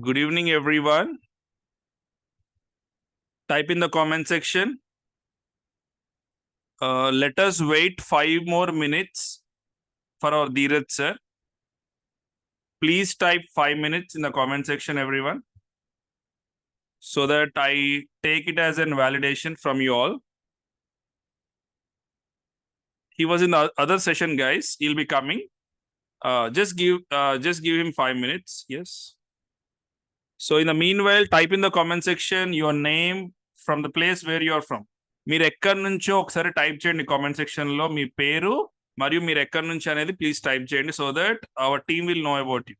Good evening, everyone. Type in the comment section. Let us wait 5 more minutes for our Dheeraj sir. Please type 5 minutes in the comment section, everyone, so that I take it as a validation from you all. He was in the other session, guys. He'll be coming. Just give him 5 minutes. Yes. So in the meanwhile, type in the comment section your name from the place where you are from. మీరు ఎక్కడి నుంచో ఒకసారి type చేయండి comment section లో మీ పేరు మరియు మీరు ఎక్కడి నుంచి అనేది ప్లీజ్ టైప్ చేయండి so that our team will know about you.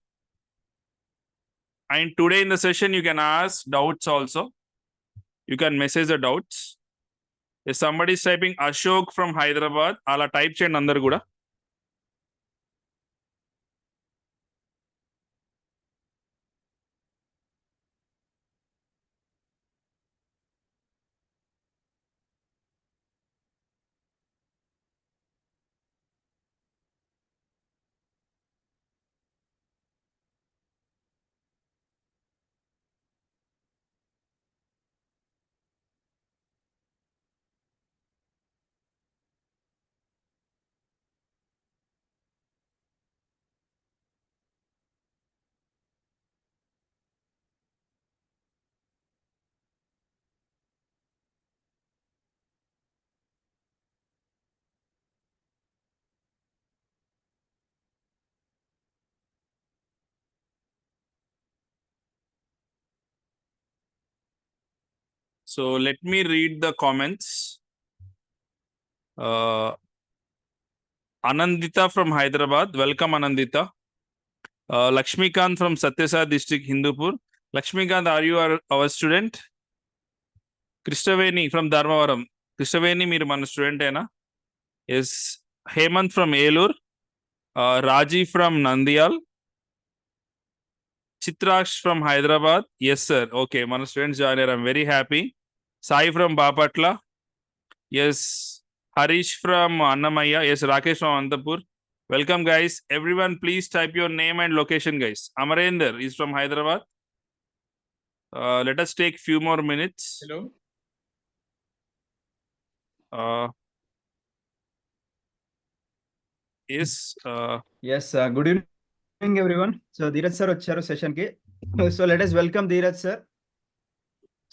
And today in the session you can ask doubts also. You can message the doubts. Somebody is typing Ashok from Hyderabad, అలా type చేయండి అందరు కూడా. So let me read the comments. Anandita from Hyderabad. Welcome, Anandita. Lakshmikant from Satyasad district, Hindupur. Lakshmikant, are you our student? Krishaveni from Dharmavaram. Krishaveni, మీరు మన student ఏనా? Yes. Hemant from Elur. Raji from Nandyal. Chitraksh from Hyderabad. Yes, sir. Okay, మన students join అయ్యారు. I'm very happy. Sai from Bapatla. Yes. Harish from Annamaya. Yes, Rakesh from Antapur. Welcome, guys. Everyone, please type your name and location, guys. Amarender is from Hyderabad. Let us take few more minutes. Hello. Yes. Yes. Good evening, everyone. So Dheeraj sir వచ్చారు session కి. So let us welcome Dheeraj sir.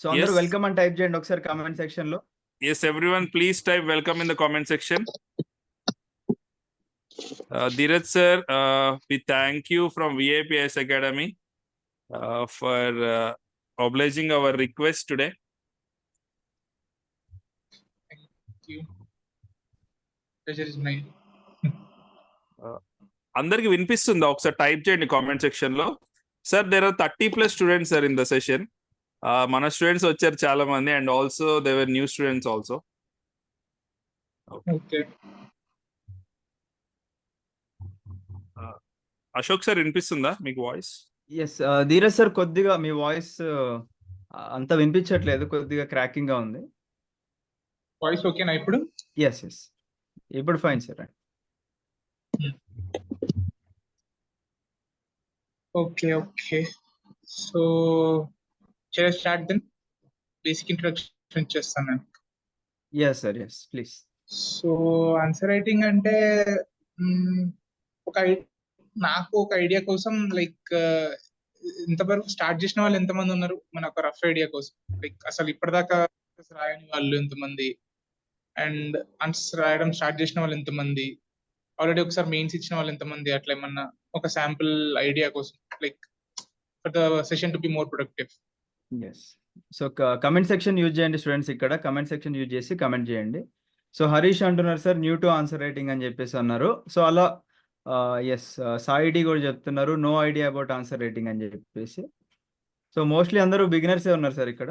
So అందరూ Yes. Welcome అని type చేయండి ఒకసారి comment section లో. Yes, everyone, please type welcome in the comment section. Dheeraj sir, we thank you from VIPS Academy for obliging our request today. Thank you. Pleasure is mine. అందరికి వినిపిస్తుందా? ఒకసారి type చేయండి comment section లో. Sir there are 30+ students sir in the session. మన students వచ్చారు చాలా మంది and also they were new students also. Okay. Ashok sir వినిపిస్తుందా మీకు వాయిస్? ఎస్ ధీరజ్ సార్ కొద్దిగా మీ వాయిస్ అంత వినిపించట్లేదు, కొద్దిగా క్రాకింగ్ గా ఉంది. వాయిస్ ఓకేనా ఇప్పుడు? ఎస్ ఎస్ ఇప్పుడు fine sir. Okay. So shall I start then? Basic introduction చేస్తాను నేను. Yes sir, yes please. So answer writing అంటే నాకు ఒక ఐడియా కోసం లైక్ ఇంతవరకు స్టార్ట్ చేసిన వాళ్ళు ఎంతమంది ఉన్నారు, మన ఒక రఫ్ ఐడియా కోసం. లైక్ అసలు ఇప్పటిదాకా రాయని వాళ్ళు ఎంతమంది అండ్ ఆన్సర్స్ రాయడం స్టార్ట్ చేసిన వాళ్ళు ఎంతమంది, ఆల్రెడీ ఒకసారి మెయిన్స్ ఇచ్చిన వాళ్ళు ఎంతమంది, అట్లా ఏమన్నా ఒక శాంపుల్ ఐడియా కోసం like for the session to be more productive. Yes. So comment section use చేయండి స్టూడెంట్స్, ఇక్కడ కమెంట్ సెక్షన్ యూజ్ చేసి కమెంట్ చేయండి. సో హరీష్ అంటున్నారు sir new to answer writing అని చెప్పేసి అన్నారు. సో అలా ఎస్ సాయిడి కూడా చెప్తున్నారు no idea about answer writing అని చెప్పేసి. సో మోస్ట్లీ అందరూ బిగినర్సే ఉన్నారు సార్ ఇక్కడ.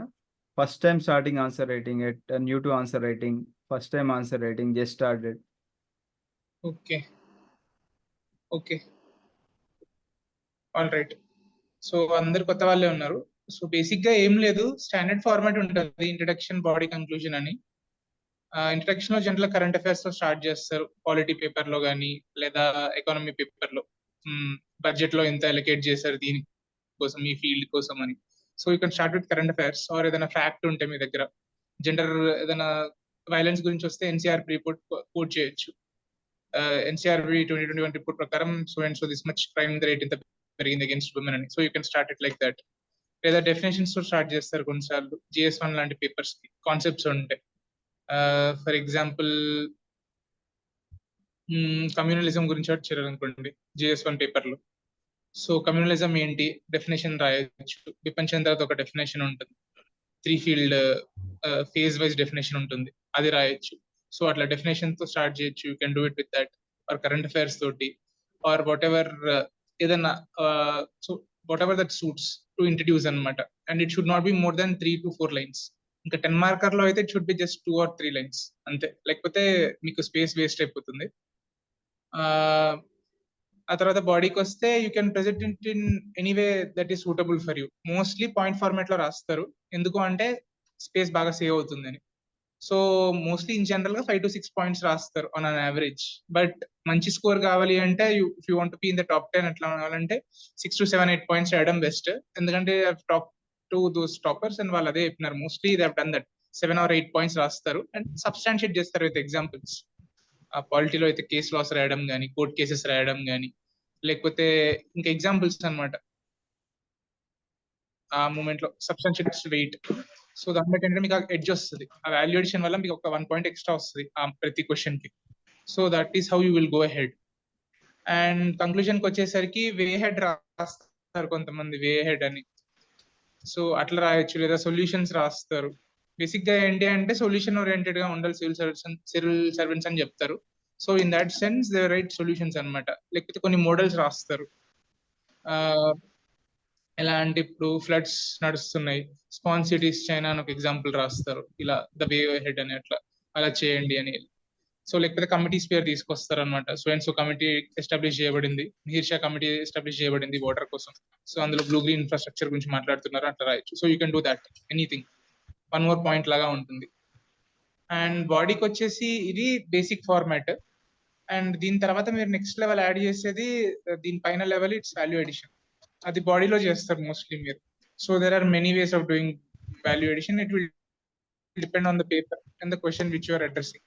First time starting answer writing at new to answer writing, first time answer writing, just started. Okay all right. So అందరు కొత్త వాళ్ళే ఉన్నారు. సో బేసిక్ గా ఏం లేదు, స్టాండర్డ్ ఫార్మాట్ ఉంటుంది ఇంట్రడక్షన్, బాడీ, కంక్లూజన్ అని. ఇంట్రడక్షన్ లో జనరల్ కరెంట్ అఫైర్స్ తో స్టార్ట్ చేస్తారు, పాలిటీ పేపర్ లో కానీ లేదా ఎకానమీ పేపర్ లో. బడ్జెట్ లో ఎంత అలొకేట్ చేశారు దీనికి కోసం, మీ ఫీల్డ్ కోసం అని. So you can start with current affairs or ఏదైనా ఫ్యాక్ట్ ఉంటే మీ దగ్గర, జెండర్ ఏదైనా వైలెన్స్ గురించి వస్తే ఎన్సీఆర్బి రిపోర్ట్ కోట్ చేయొచ్చు. ఎన్సీఆర్బి 2021 రిపోర్ట్ ప్రకారం so and so this much crime rate ఇంత పెరిగింది అగేన్స్ట్ ఉమెన్ అని. So you can start it like that. లేదా డెఫినేషన్స్ తో స్టార్ట్ చేస్తారు కొన్నిసార్లు, GS1 లాంటి పేపర్స్ కి కాన్సెప్ట్స్ ఉంటాయి. ఫర్ ఎగ్జాంపుల్ కమ్యూనలిజం గురించి వచ్చారు అనుకోండి GS1 పేపర్ లో. సో కమ్యూనలిజం ఏంటి, డెఫినేషన్ రాయొచ్చు. విపంచం తర్వాత ఒక డెఫినేషన్ ఉంటుంది, 3 ఫీల్డ్ ఫేజ్ వైజ్ డెఫినేషన్ ఉంటుంది, అది రాయొచ్చు. సో అట్లా డెఫినేషన్ తో స్టార్ట్ చేయొచ్చు. You can do it with that, or current affairs తోటి, ఆర్ వాట్ ఎవర్ ఏదన్నా. So whatever that suits to introduce అనమాట. And it should not be more than 3 to 4 lines. ఇంకా 10 marker లో అయితే it should be just 2 or 3 lines అంతే, లేకపోతే మీకు space waste అయిపోతుంది. ఆ తర్వాత బాడీకి వస్తే you can present it in anyway that is suitable for you. Mostly point format లో రాస్తారు, ఎందుకు అంటే స్పేస్ బాగా సేవ్ అవుతుందని. సో మోస్ట్లీ ఇన్ జనరల్ గా 5 to 6 పాయింట్స్ రాస్తారు ఆన్ అన్ యావరేజ్. బట్ మంచి స్కోర్ కావాలి అంటే if you want be in the top 10 ఎట్లా కావాలంటే 6 to 7, 8 పాయింట్స్ రాయడం బెస్ట్. ఎందుకంటే top to those toppers and వాళ్ళు అదే చెప్పినారు, mostly they have done that. 7 or 8 points రాస్తారు అండ్ సబ్స్టాన్షియేట్ చేస్తారు విత్ ఎగ్జాంపుల్స్. ఆ పాలిటీలో అయితే కేస్ లాస్ రాయడం కానీ, కోర్ట్ కేసెస్ రాయడం కానీ, లేకపోతే ఇంకా ఎగ్జాంపుల్స్ అన్నమాట. ఆ మూమెంట్ లో సబ్స్టాన్షియేట్ వెయిట్. సో దాన్ని బట్టి ఏంటంటే మీకు ఎడ్జ్ వస్తుంది, ఆ వాల్యుయేషన్ వల్ల మీకు ఒక 1 పాయింట్ ఎక్స్ట్రా వస్తుంది ఆ ప్రతి క్వశ్చన్ కి. So that is how you will go head. And conclusion కి వచ్చేసరికి వే హెడ్ రాస్తారు కొంతమంది, వే హెడ్ అని. సో అట్లా రాయొచ్చు, లేదా సొల్యూషన్స్ రాస్తారు. బేసిక్ గా ఏంటి అంటే సొల్యూషన్ ఓరియంటెడ్ గా ఉండాలి సివిల్ సర్వెంట్స్ అని చెప్తారు. So in that sense they right solutions అన్నమాట. లేకపోతే కొన్ని మోడల్స్ రాస్తారు. ఎలా అంటే ఇప్పుడు ఫ్లడ్స్ నడుస్తున్నాయి, స్పాన్సిటీస్ చైనా అని ఒక ఎగ్జాంపుల్ రాస్తారు, ఇలా ద వే హెడ్ అని అట్లా అలా చేయండి అని. సో లేకపోతే కమిటీస్ పేరు తీసుకొస్తారు అనమాట. So and so committee establish చేయబడింది, మిహిర్ షా కమిటీ ఎస్టాబ్లిష్ చేయబడింది వాటర్ కోసం. సో అందులో బ్లూ గ్రీన్ ఇన్ఫ్రాస్ట్రక్చర్ గురించి మాట్లాడుతున్నారు, అట్లా రాయొచ్చు. So you can do that anything, 1 more point లాగా ఉంటుంది. అండ్ బాడీకి వచ్చేసి ఇది బేసిక్ ఫార్మాట్. అండ్ దీని తర్వాత మీరు నెక్స్ట్ లెవెల్ యాడ్ చేసేది, దీని పైన లెవెల్ ఇట్స్ వాల్యూ ఎడిషన్. అది బాడీలో చేస్తారు మోస్ట్లీ మీరు. So there are many ways of doing value addition. It will depend on the paper and the question which you are addressing.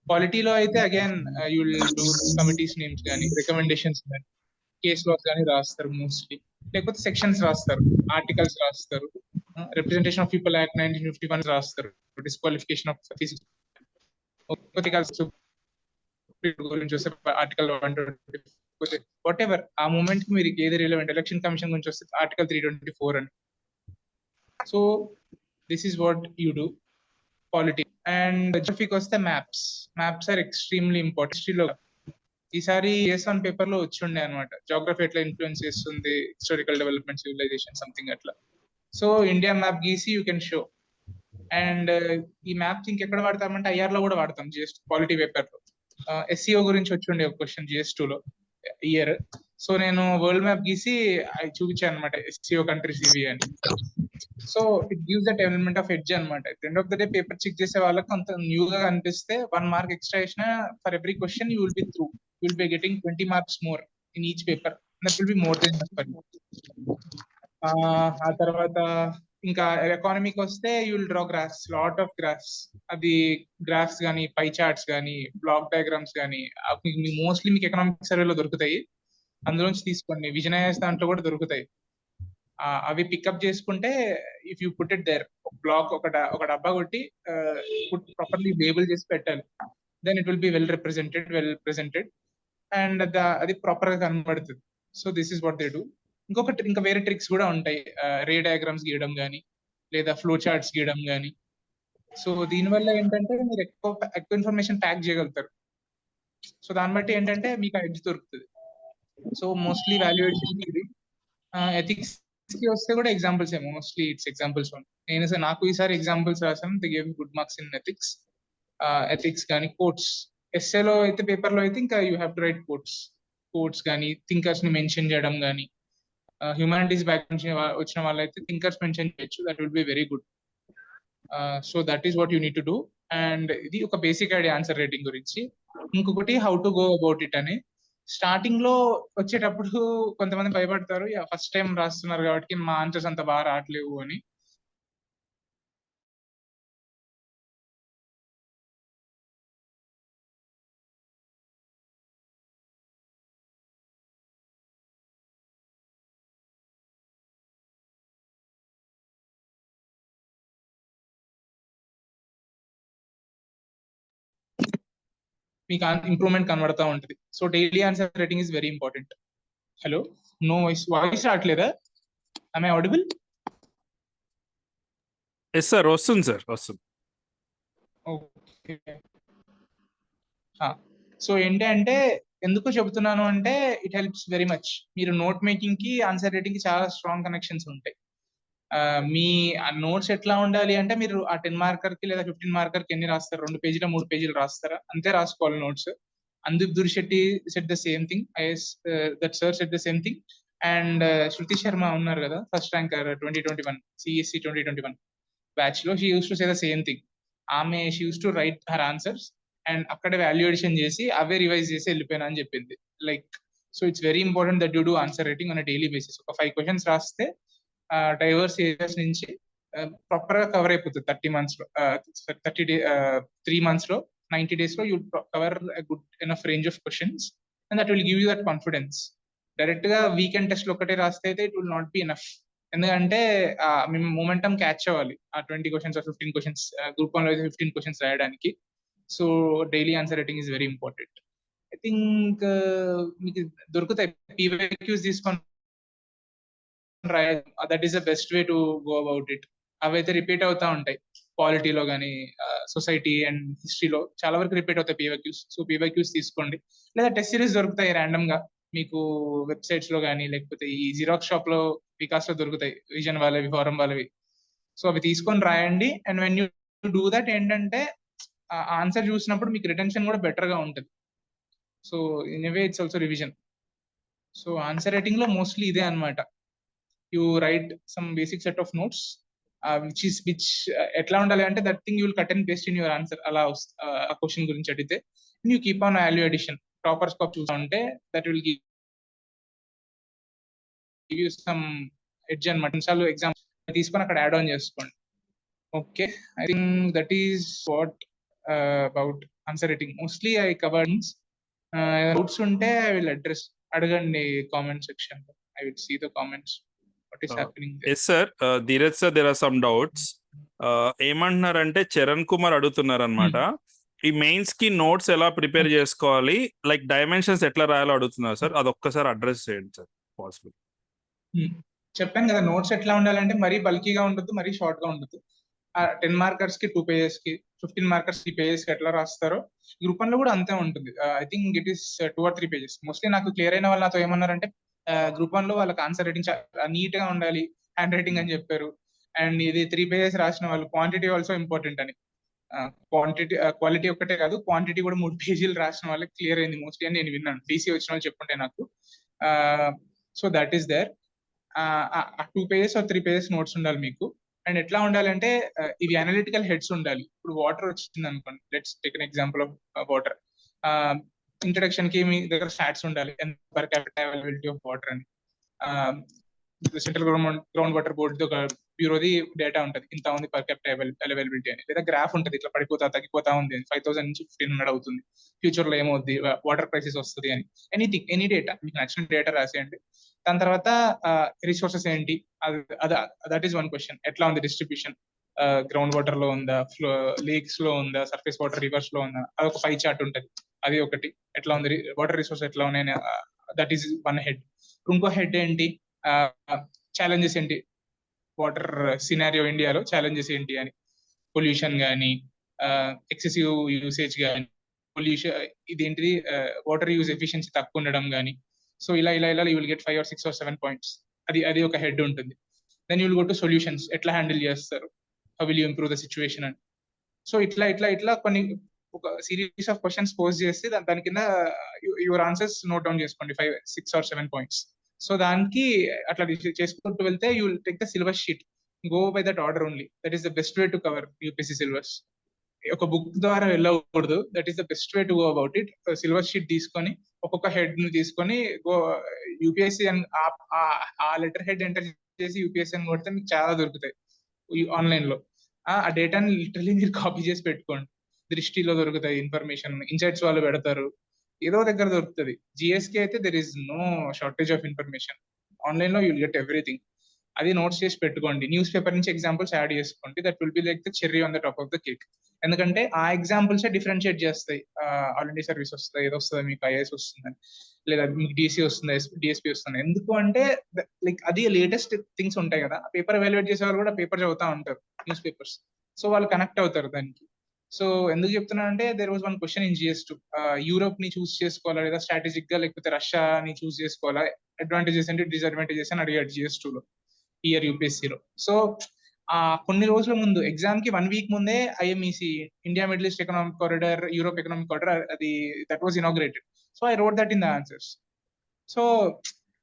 పాలిటీలో అయితే again you will do committees names కానీ, recommendations కానీ, case laws కానీ రాస్తారు mostly. లేకపోతే sections రాస్తారు, articles రాస్తారు, representation of people act 1951 రాస్తారు, డిస్క్వాలిఫికేషన్ ఆఫ్ గురించి వస్తే ఆర్టికల్ 124, వాట్ ఎవర్ ఆ మూమెంట్ కి మీరు ఏది రిలవెంట్. ఎలక్షన్ కమిషన్ గురించి వస్తే ఆర్టికల్ 324 అని. So this is what you do polity. And జియోగ్రఫీకి వస్తే మ్యాప్స్ ఆర్ ఎక్స్ట్రీమ్లీ ఇంపార్టెంట్. హిస్టరీలో ఈసారి GS1 పేపర్ లో వచ్చి ఉండే అనమాట, జియోగ్రఫీ ఎట్లా ఇన్ఫ్లుయెన్స్ చేస్తుంది హిస్టారికల్ డెవలప్మెంట్, సివిలైజేషన్, సంథింగ్ అట్లా. సో ఇండియా మ్యాప్ గీసి యూ కెన్ షో. అండ్ ఈ మ్యాప్స్ ఇంకెక్కడ వాడతామంటే IR లో కూడా వాడతాం, GS పాలిటీ పేపర్ లో. SEO గురించి వచ్చి ఉండే ఒక క్వశ్చన్ GS2 లో ఇయర్. సో నేను వరల్డ్ మ్యాప్ గీసి చూపించాను అనమాట, SEO కంట్రీస్ ఇవి అని. So it gives that element of edge అనమాట. End of the day paper check చేసే వాళ్ళకి కొంత న్యూగా కనిపిస్తే 1 మార్క్ ఎక్స్ట్రా వేసిన for every question you will be through, you will be getting 20 marks more in each paper. That will be more than for you. ఆ తర్వాత ఇంకా ఎకానమీకి వస్తే you will draw graphs, lot of graphs. అది graphs కానీ, పై charts కానీ, black diagrams కానీ mostly మీకు ఎకనామిక్ సర్వేలో దొరుకుతాయి. అందులోంచి తీసుకోండి, విజనైజ్ దాంట్లో కూడా దొరుకుతాయి. అవి పికప్ చేసుకుంటే if you put it there, block ఒక డబ్బా కొట్టి ప్రాపర్లీ లేబుల్ చేసి పెట్టాలి, then it will be well presented and అది ప్రాపర్ గా కనబడుతుంది. So this is what they do. ఇంకా వేరే ట్రిక్స్ కూడా ఉంటాయి, రే డయాగ్రామ్స్ గీయడం కానీ, లేదా ఫ్లో చార్ట్స్ గీయడం కానీ. సో దీనివల్ల ఏంటంటే మీరు ఎక్కువ ఇన్ఫర్మేషన్ ప్యాక్ చేయగలుగుతారు. సో దాన్ని బట్టి ఏంటంటే మీకు ఎడ్జ్ దొరుకుతుంది. సో మోస్ట్లీ వాల్యుయేషన్ ఇది. ఎథిక్స్ కి వస్తే కూడా ఎగ్జాంపుల్స్ మోస్ట్లీ ఇట్స్ ఎగ్జాంపుల్స్. నాకు ఈసారి ఎగ్జాంపుల్స్ రాసాను, they gave good marks in ethics కానీ కోట్స్. ఎస్ఏలో అయితే పేపర్ లో అయితే ఇంకా you have to write quotes కానీ, థింకర్స్ ని మెన్షన్ చేయడం కానీ. హ్యూమానిటీస్ బ్యాక్ నుంచి వచ్చిన వాళ్ళైతే థింకర్స్ మెన్షన్ చేయొచ్చు, that will be very good. So that is what you need to do. And ఇది ఒక బేసిక్ ఐడియా ఆన్సర్ రైటింగ్ గురించి. ఇంకొకటి how to go about it అని. స్టార్టింగ్ లో వచ్చేటప్పుడు కొంతమంది భయపడతారు, ఫస్ట్ టైం రాస్తున్నారు కాబట్టి మా ఆన్సర్స్ అంత బాగా రావట్లేవు అని. మీకు ఇంప్రూవ్మెంట్ కనబడతా ఉంటుంది. So daily answer writing is very important. Hello, no voice రావట్లేదా? I audible? ఎస్ సార్, వస్తుంది సార్, వస్తుంది. ఓకే. సో ఏంటి అంటే ఎందుకు చెబుతున్నాను అంటే ఇట్ హెల్ప్స్ వెరీ మచ్. మీరు నోట్ మేకింగ్ కి ఆన్సర్ రైటింగ్ కి చాలా స్ట్రాంగ్ కనెక్షన్స్ ఉంటాయి. మీ నోట్స్ ఎట్లా ఉండాలి అంటే మీరు ఆ 10 మార్కర్ కి లేదా 15 మార్కర్ కి ఎన్ని రాస్తారు? 2 పేజీలు 3 పేజీలు రాస్తారా? అంతే రాసుకోవాలి notes. Andip Durishetty said the same thing. That sir said the same thing. And Shruti Sharma unnaru kada, first ranker 2021 CSC 2021 batch lo, she used to say the same thing. She used to write her answers and akkade value addition chesi ave revise chesi ellipena ani cheppindi. Like, so it's very important that you do answer writing on a daily basis. Oka 5 questions raste diverse areas nunchi proper ga cover అయిపోతుంది 30 months లో, 3 months లో, 90 days లో you'll cover a good enough range of questions and that will give you that confidence. Direct గా weekend test లో ఒకటే రాస్తే అయితే it will not be enough. ఎందుకంటే మేము మొమెంటం క్యాచ్ అవ్వాలి ఆ 20 క్వశ్చన్స్ 15 క్వశ్చన్స్, గ్రూప్ 1 లో అయితే 15 క్వశ్చన్స్ రాయడానికి. So daily answer writing is very important. I think మీకు దొరుకుతాయి PYQs తీసుకొని రాయాలి. That is the best way to go about it. అవైతే రిపీట్ అవుతా ఉంటాయి పాలిటీలో కానీ సొసైటీ అండ్ హిస్టరీలో చాలా వరకు రిపీట్ అవుతాయి PYQs. సో PYQs తీసుకోండి. లేదా టెస్ట్ సిరీస్ దొరుకుతాయి ర్యాండమ్ గా మీకు వెబ్సైట్స్ లో కానీ, లేకపోతే ఈ జిరాక్స్ షాప్ లో వికాస్ లో దొరుకుతాయి, విజన్ వాళ్ళవి, ఫారం వాళ్ళవి. సో అవి తీసుకొని రాయండి. And when you do that ఏంటంటే ఆన్సర్ చూసినప్పుడు మీకు రిటెన్షన్ కూడా బెటర్ గా ఉంటుంది. So in way it's also revision. So answer writing లో మోస్ట్లీ ఇదే అనమాట. You write some basic set of notes which ఎట్లా ఉండాలి అంటే that thing you will cut and paste in your answer. అలా ఆ క్వశ్చన్ గురించి అడిగితే you keep on value addition. Proper scope చూసా ఉంటే that will give you some edge అనమాట. నిమిషాలు ఎగ్జామ్ తీసుకొని అక్కడ యాడ్ ఆన్ చేసుకోండి. Okay, I think that is what about answer writing. Mostly I covered. Doubts ఉంటే ఐ విల్ అడ్రస్. అడగండి comment section లో. I will see the comments. What is happening there. Yes sir, Dheeraj sir, there are some doubts. ఏమంటున్నారంటే చరణ్ కుమార్ అడుగుతున్నారు అనమాట, ఈ mains కి notes ఎలా prepare చేసుకోవాలి, లైక్ డైమెన్షన్స్ ఎట్లా రాయాలో అడుగుతున్నారు సార్. అది ఒక్కసారి అడ్రస్ చేయండి సార్ పాసిబుల్. చెప్పాను కదా, నోట్స్ ఎట్లా ఉండాలంటే మరీ బల్కీగా ఉండదు, మరీ షార్ట్ గా ఉండదు. 10 మార్కర్స్ కి 2 pages కి, 15 మార్కర్స్ 3 pages కి ఎట్లా రాస్తారో గ్రూప్ 1 లో కూడా అంతే ఉంటుంది. I think it is 2 or 3 pages. Mostly నాకు క్లియర్ అయిన వాళ్ళు నాతో ఏమన్నారంటే గ్రూప్ 1 లో వాళ్ళకి ఆన్సర్ రైటింగ్ నీట్ గా ఉండాలి, హ్యాండ్ రైటింగ్ అని చెప్పారు. అండ్ ఇది 3 pages రాసిన వాళ్ళు క్వాంటిటీ ఆల్సో ఇంపార్టెంట్ అని. క్వాలిటీ ఒక్కటే కాదు, క్వాంటిటీ కూడా 3 pages రాసిన వాళ్ళకి క్లియర్ అయింది మోస్ట్లీ అని నేను విన్నాను. DC వచ్చిన వాళ్ళు చెప్పుంటే నాకు. So that is there. 2 pages or 3 pages notes ఉండాలి మీకు. అండ్ ఎట్లా ఉండాలంటే ఇవి అనలిటికల్ హెడ్స్ ఉండాలి. ఇప్పుడు వాటర్ వచ్చింది అనుకోండి, let's take an example of water. Introduction కి మీ దగ్గర స్టాట్స్ ఉండాలి, per capital availability of water అని. సెంట్రల్ గ్రౌండ్ వాటర్ బోర్డు ఒక బ్యూరోది డేటా ఉంటుంది, ఇంత ఉంది పర్ క్యాపిటల్ అవైలబిలిటీ అని. లేదా గ్రాఫ్ ఉంటుంది, ఇట్లా పడిపోతా తగ్గిపోతా ఉంది, 5000 నుంచి 1500 అవుతుంది, ఫ్యూచర్ లో ఏమవుద్ది, వాటర్ క్రైసిస్ వస్తుంది అని. ఎనీ డేటా మీకు నచ్చిన డేటా రాసేయండి. దాని తర్వాత రిసోర్సెస్ ఏంటి, దట్ ఈస్ వన్ క్వశ్చన్. ఎట్లా ఉంది డిస్ట్రిబ్యూషన్, గ్రౌండ్ వాటర్ లో ఉందా, లేక్స్ లో ఉందా, సర్ఫేస్ వాటర్ రివర్స్ లో ఉందా, అదొక 5 చార్ట్ ఉంటుంది, అది ఒకటి. ఎట్లా ఉంది వాటర్ రిసోర్స్ ఎట్లా ఉన్నాయి, దట్ ఈస్ వన్ హెడ్. ఇంకో హెడ్ ఏంటి, ఛాలెంజెస్ ఏంటి, వాటర్ సినారియో ఇండియాలో ఛాలెంజెస్ ఏంటి అని. పొల్యూషన్ కానీ, ఎక్సెసివ్ యూసేజ్ కానీ, పొల్యూషన్ ఇదేంటిది, వాటర్ యూజ్ ఎఫిషియన్సీ తక్కువ ఉండడం కానీ. సో ఇలా you will get 5 or 6 or 7 points. అది ఒక హెడ్ ఉంటుంది. Then you will go to solutions, ఎట్లా హ్యాండిల్ చేస్తారు, how will you improve the situation అని. సో ఇట్లా కొన్ని ఒక సిరీస్ ఆఫ్ క్వశ్చన్స్ పోజ్ చేస్తే దాని కింద యువర్ ఆన్సర్స్ నోట్ డౌన్ చేసుకోండి, 5, 6 or 7 points. సో దానికి అట్లా చేసుకుంటూ వెళ్తే you will take the syllabus sheet, go by that order only. That is the best way to cover UPSC syllabus. ఒక book ద్వారా వెళ్ళకూడదు. That is the best way to go about it. Syllabus sheet తీసుకొని ఒక్కొక్క head ని తీసుకొని UPSC అని ఆ letter head enter చేసి యూపీఎస్సీ అని కొడితే మీకు చాలా దొరుకుతాయి ఆన్లైన్ లో. ఆ డేటాని లిటరలీ మీరు కాపీ చేసి పెట్టుకోండి. దృష్టిలో దొరుకుతాయి ఇన్ఫర్మేషన్, ఇన్సైట్స్ వాళ్ళు పెడతారు, ఏదో దగ్గర దొరుకుతుంది. జిఎస్కి అయితే there is no shortage of information. Online లో యుల్ గెట్ ఎవ్రీథింగ్. అది నోట్స్ చేసి పెట్టుకోండి. న్యూస్ పేపర్ నుంచి ఎగ్జాంపుల్స్ యాడ్ చేసుకోండి. That will be like the cherry on the top of the cake. ఎందుకంటే ఆ ఎగ్జాంపుల్స్ డిఫరెన్షియేట్ చేస్తాయి. ఆల్ ఇండియా సర్వీస్ వస్తుంది, ఏదో వస్తుంది, మీకు ఐఏఎస్ వస్తుంది, లేదా మీకు డిసి వస్తుంది, డిఎస్పీ వస్తుంది. ఎందుకు అంటే లైక్ అది లేటెస్ట్ థింగ్స్ ఉంటాయి కదా, పేపర్ ఎవాల్యుయేట్ చేసే వాళ్ళు కూడా పేపర్ చదువుతా ఉంటారు, న్యూస్ పేపర్స్. సో వాళ్ళు కనెక్ట్ అవుతారు దానికి. సో ఎందుకు చెప్తున్నా అంటే there was one question in GS two, Europe ని చూస్ చేసుకోవాలా లేదా స్ట్రాటజిక్ గా, లేకపోతే రష్యాని చూస్ చేసుకోవాలా, అడ్వాంటేజెస్ అంటే డిస్అడ్వాంటేజెస్ అని అడిగాడు జిఎస్2లో, ఇయర్ యూపీఎస్సీలో. సో కొన్ని రోజుల ముందు, ఎగ్జామ్ కి 1 వీక్ ముందే IMEC, India Middle East economic corridor, Europe economic corridor, అది that was inaugurated. So I wrote that in the answers. So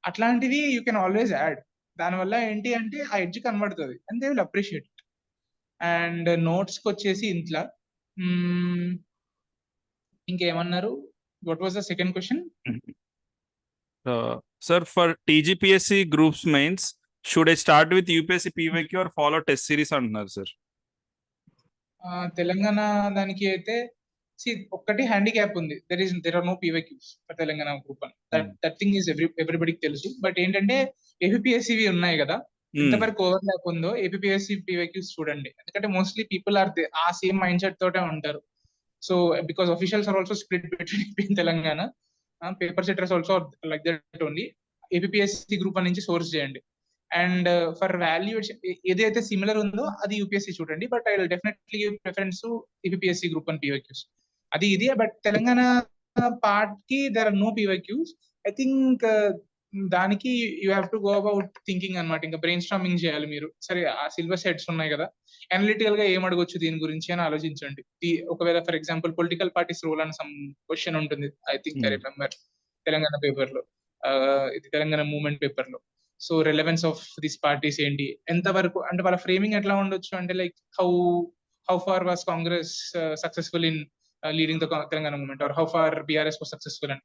అట్లాంటివి యూ కెన్ ఆల్వేస్ యాడ్. దానివల్ల ఏంటి అంటే ఆ ఎడ్జ్ కనబడుతుంది and they will appreciate it. And notes కి వచ్చేసి ఇంట్లో ఇంకేమన్నారు? What was the second question? Sir, for TGPSC groups mains, should I start with UPSC PYQ or follow test series అంటున్నారు సార్? తెలంగాణ దానికి అయితే ఒక్కటి హ్యాండిక్యాప్ ఉంది. There are no PYQs for Telangana group అని. దట్ థింగ్ ఈస్ ఎవ్రీబడికి తెలుసు. బట్ ఏంటంటే ఏపీఎస్సివి ఉన్నాయి కదా, ఎంతవరకు ఓవర్లాప్ ఉందో ఏపీఎస్సి PYQs చూడండి. ఎందుకంటే మోస్ట్లీ పీపుల్ ఆర్ ఆ సేమ్ మైండ్ సెట్ తోటే ఉంటారు. So because officials are also split between Telangana, paper setters also like that only. APSC group నుంచి సోర్స్ చేయండి. అండ్ ఫర్ వాల్యుయేషన్ ఏదైతే సిమిలర్ ఉందో అది యూపీఎస్సీ చూడండి. But I will definitely give preference to APSC group and PYQs. అది ఇది. బట్ Telangana part కి there are no PYQs. I think దానికి you have to go about thinking అనమాట. ఇంకా బ్రెయిన్ స్టార్మింగ్ చేయాలి మీరు. సరే, ఆ సిలబస్ హెడ్స్ ఉన్నాయి కదా, అనలిటికల్ గా ఏం అడగొచ్చు దీని గురించి అని ఆలోచించండి. ఒకవేళ for example political parties role అని సమ్ క్వశ్చన్ ఉంటుంది, I think I remember, Telangana paper లో, ఇది తెలంగాణ మూవ్మెంట్ పేపర్ లో. So relevance of this parties ఏంటి, ఎంతవరకు అంటే వాళ్ళ ఫ్రేమింగ్ ఎట్లా ఉండొచ్చు అంటే like how far was Congress successful in leading the Telangana movement, or how far BRS was successful అని.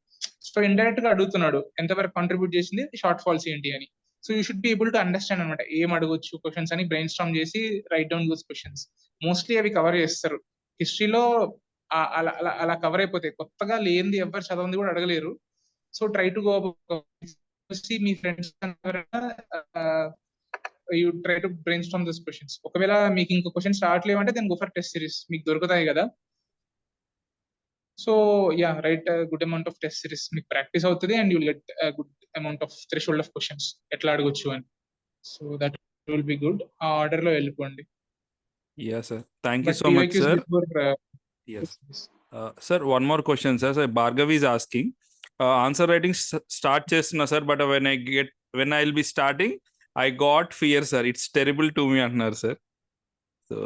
సో ఇండైరెక్ట్ గా అడుగుతున్నాడు ఎంతవరకు కాంట్రిబ్యూట్ చేసింది, షార్ట్ ఫాల్స్ ఏంటి అని. So you should be able to understand అనమాట ఏం అడగొచ్చు క్వశ్చన్స్ అని బ్రెయిన్ స్టార్మ్ చేసి right down those questions. Mostly అవి కవర్ చేస్తారు. హిస్టరీలో అలా కవర్ అయిపోతాయి. కొత్తగా లేనిది ఎవరు చదవంది కూడా అడగలేరు. సో ట్రై టు గో మీ friends you try to brainstorm those questions. ఒకవేళ మీకు ఇంకో క్వశ్చన్స్ రావట్లేవు అంటే then go for test series, మీకు దొరుకుతాయి కదా. So yeah, right good amount of test series, మీకు ప్రాక్టీస్ అవుతుంది and you will get good amount of threshold of questions ఎట్లా అడగొచ్చు అని. So that will be good. ఆ ఆర్డర్ లో వెళ్ళిపోండి. Yes sir, thank you so much sir. Yes sir, one more question sir. So Bhargavi is asking, answer writing start చేస్తున్నా sir, but when I'll be starting I got fear sir, it's terrible to me అంటున్నారు sir. So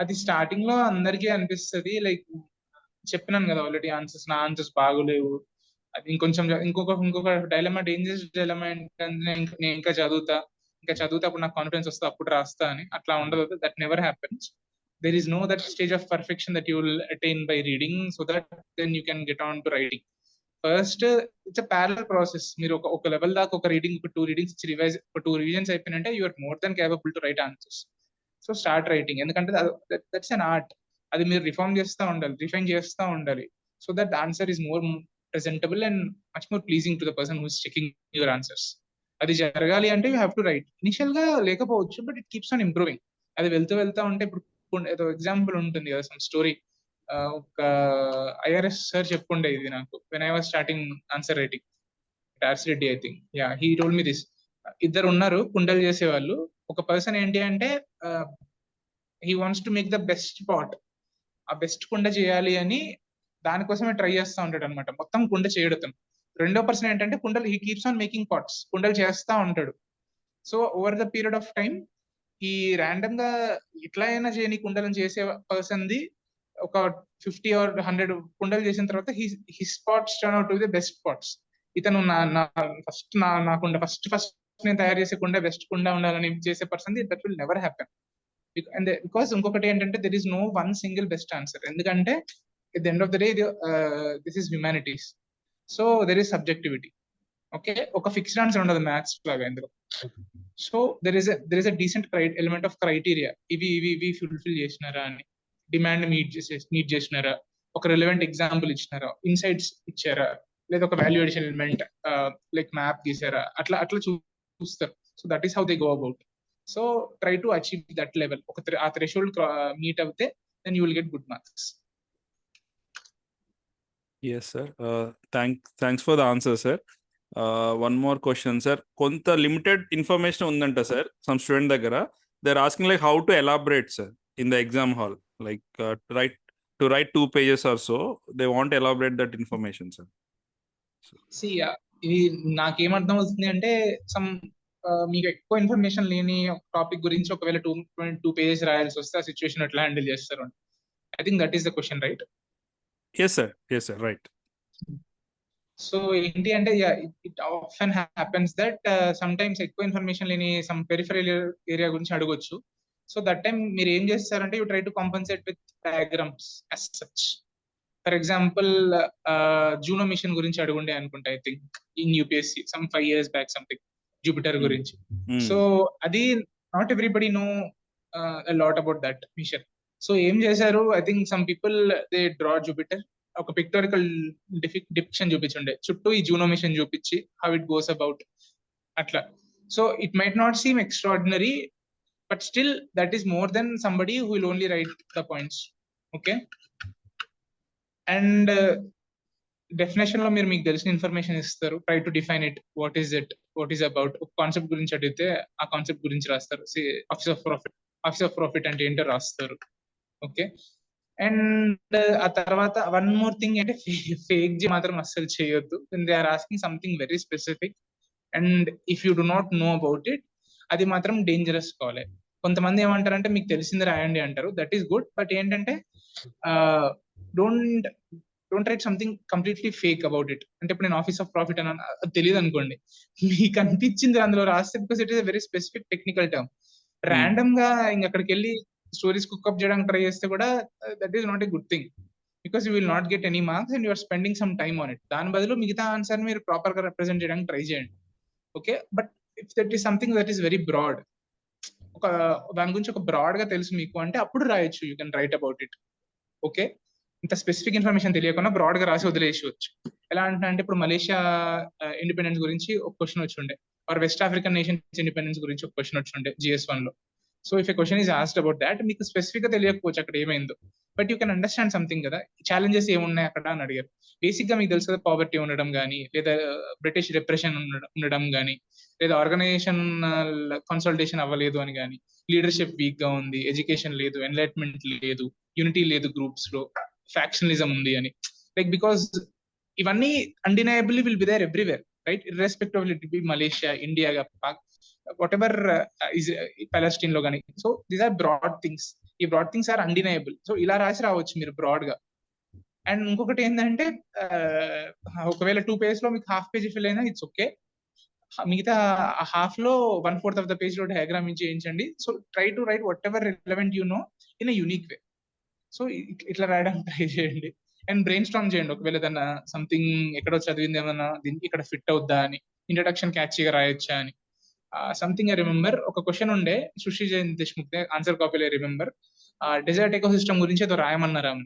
అది starting లో అందరికీ అనిపిస్తుంది. Like చెప్పినాను కదా already, నా answers బాగోలేవు, అది ఇంకొక డైలమా, డేంజరస్ డైలమా ఏంటంటే నేను ఇంకా చదువుతా అప్పుడు నాకు కాన్ఫిడెన్స్ వస్తా, అప్పుడు రాస్తా అని. అట్లా ఉండదు. That never happens. There is no that stage of perfection that you will attain by reading, so that then you can get on to writing. First it's a parallel process. మీరు ఒక level దాకా ఒక reading, ఒక 2 readings ఒక 2 revisions అయిపోయినంటే you are more than capable to write answers. So start writing. ఎందుకంటే that's an art. అది మీరు రిఫైన్ చేస్తూ ఉండాలి. So that answer is more presentable and much more pleasing to the person who is checking your answers. అది జరగాలి అంటే you have to write. Initial గా లేకపోవచ్చు, but it keeps on improving. అది వెళ్తా ఉంటే, ఇప్పుడు ఏదో ఎగ్జాంపుల్ ఉంటుంది కదా, సమ్ స్టోరీ. ఒక IRS సార్ చెప్పుండే ఇది నాకు, when I was starting answer writing డార్స్ Reddy, I think. Yeah, he told me this. ఇద్దరు ఉన్నారు కుండలు చేసేవాళ్ళు. ఒక పర్సన్ ఏంటి అంటే he wants to make the best pot. ఆ బెస్ట్ కుండ చేయాలి అని దానికోసమే ట్రై చేస్తూ ఉంటాడు అనమాట, మొత్తం కుండ చేయడం. రెండో పర్సన్ ఏంటంటే కుండలు, he keeps on making pots, కుండలు చేస్తూ ఉంటాడు. So over the period of time ఈ ర్యాండమ్ గా ఇట్లా అయినా చేయని కుండలను చేసే పర్సన్ ది ఒక 50 or 100 కుండలు చేసిన తర్వాత his pots turn out to the best pots. ఇతను నా కుండ ఫస్ట్ నేను తయారు చేసే కుండ బెస్ట్ కుండ ఉండాలని చేసే person the that will never happen. And because ఇంకొకటి ఏంటంటే there is no one single best answer. ఎందుకంటే at the end of the day this is humanities. So there is subjectivity. Okay, ఒక ఫిక్స్డ్ ఆన్సర్ ఉండదు maths లాగా ఇందులో. So there is a decent element of criteria. ఇవి fulfil చేసినారా అని, demand meet చేసినారా, ఒక రిలవెంట్ ఎగ్జాంపుల్ ఇచ్చినారా, ఇన్సైట్స్ ఇచ్చారా, లేదా ఒక వాల్యుయేషన్ ఎలిమెంట్ లైక్ మ్యాప్ గీసారా, అట్లా చూస్తారు. So that is how they go about. So try to achieve that level. ఆ థ్రెషోల్డ్ మీట్ అవుతే then you will get good marks. Yes, sir. Thanks for the answer, sir. One more question, sir. Konta limited information undanta, sir. Some student daggara they're asking like how to elaborate, sir, in the exam hall, like to write 2 pages or so. They want to elaborate that information, sir. See, ఇది నాకేమర్థం అవుతుంది అంటే మీకు ఎక్కువ information లేని topic గురించి ఒకవేళ 2 pages రాయాల్సి వస్తే ఆ సిచ్యువేషన్ ఎట్లా హ్యాండిల్ చేస్తారు. I think that is the question, right? Yes, sir. Right. So ఏంటి అంటే it often happens that sometimes ఎక్కువ ఇన్ఫర్మేషన్ లేని సమ్ పెరిఫరల్ ఏరియా గురించి అడగొచ్చు. సో దట్ టైం మీరు ఏం చేస్తారంటే you try to compensate with diagrams as such. For example Juno mission గురించి అడుగుండే అనుకుంటా, I think in UPSC some 5 years back something, Jupiter గురించి. సో అది not everybody know lot about that mission. So ఏం చేశారు, I think some people they draw Jupiter, ఒక పిక్టోరికల్ depiction చూపించుండే, చుట్టూ ఈ జూనో మిషన్ చూపించి హౌ ఇట్ గోస్ అబౌట్ అట్లా. So it might not seem extraordinary, but still that is more then somebody who will only right the points. Okay, and definition లో మీరు మీకు తెలిసిన information ఇస్తారు. Try to define it, what is about. ఒక concept గురించి అడిగితే ఆ concept గురించి రాస్తారు. ఆఫీస్ ఆఫ్ ప్రాఫిట్ అంటే ఏంటో రాస్తారు. ఓకే, అండ్ ఆ తర్వాత వన్ మోర్ థింగ్ అంటే ఫేక్ జీ మాత్రం అస్సలు చేయొద్దు. They are asking something very specific and if you do not know about it, అది మాత్రం డేంజరస్ కాలే. కొంతమంది ఏమంటారంటే మీకు తెలిసింది రాయండి అంటారు, దట్ ఈస్ గుడ్. బట్ ఏంటంటే don't write something completely fake about it. అంటే ఇప్పుడు నేను ఆఫీస్ ఆఫ్ ప్రాఫిట్ అని తెలియదు అనుకోండి, మీకు అనిపించింది అందులో రాస్తే, because it is a very specific technical term. Random గా అక్కడికి వెళ్ళి స్టోరీస్ కుక్అప్ చేయడానికి ట్రై చేస్తే కూడా that is not a good thing, because you will not get any marks and you're spending some time on it. దాని బదులు మిగతా answer మీరు ప్రాపర్ గా రిప్రజెంట్ చేయడానికి ట్రై చేయండి. Okay, but if that is something that is very broad, దాని గురించి ఒక బ్రాడ్ గా తెలుసు మీకు అంటే అప్పుడు రాయొచ్చు, you can write about it. Okay, ఇంత స్పెసిఫిక్ ఇన్ఫర్మేషన్ తెలియకుండా బ్రాడ్ గా రాసి వదిలేయచ్చు. ఎలా అంటే ఇప్పుడు మలేషియా ఇండిపెండెన్స్ గురించి ఒక క్వశ్చన్ వచ్చి ఉండే, or west African nations independence గురించి ఒక క్వశ్చన్ వచ్చి ఉండే GS1 లో. So if a question is asked about that, మీకు స్పెసిఫిక్ గా తెలియకపోవచ్చు అక్కడ ఏమైందో, but you can understand something కదా, ఛాలెంజెస్ ఏమున్నాయి అక్కడ అని అడిగారు. బేసిక్ గా మీకు తెలుసు కదా, పావర్టీ ఉండడం కానీ, లేదా బ్రిటిష్ రిప్రెషన్ ఉండడం కానీ, లేదా ఆర్గనైజేషన్ కన్సల్టేషన్ అవ్వలేదు అని కానీ, లీడర్షిప్ వీక్ గా ఉంది, ఎడ్యుకేషన్ లేదు, ఎన్లైట్మెంట్ లేదు, యూనిటీ లేదు గ్రూప్స్ లో, ఫ్యాక్షనలిజం ఉంది అని. లైక్ బికాస్ ఇవన్నీ undeniably will be there everywhere, right? Irrespective of it be Malaysia, India, Pak, whatever is Palestine లో కానీ. So these are broad things. ఈ broad things are undeniable. So ఇలా రాసి రావచ్చు మీరు బ్రాడ్ గా. అండ్ ఇంకొకటి ఏంటంటే ఒకవేళ 2 pages లో మీకు హాఫ్ పేజ్ ఫిల్ అయినా ఇట్స్ ఓకే, మిగతా హాఫ్ లో 1/4 ఆఫ్ ద పేజ్ లో డయాగ్రామ్ చేయించండి. So try to right what ever relevant you know in a unique way. So ఇట్లా రాయడానికి ట్రై చేయండి అండ్ బ్రెయిన్ స్టార్మ్ చేయండి. ఒకవేళ ఏదన్నా సంథింగ్ ఎక్కడో చదివింది ఏమన్నా దీనికి ఇక్కడ ఫిట్ అవుద్దా అని, ఇంట్రడక్షన్ క్యాచీగా రాయొచ్చా అని. సంథింగ్ ఐ రిమెంబర్, ఒక క్వశ్చన్ ఉండే సుషి జైన్ దేశ్ముఖ్ ఆన్సర్ కాపీలో రిమెంబర్, డెజర్ట్ ఎకో సిస్టమ్ గురించి ఏదో రాయమన్నారు ఆమె.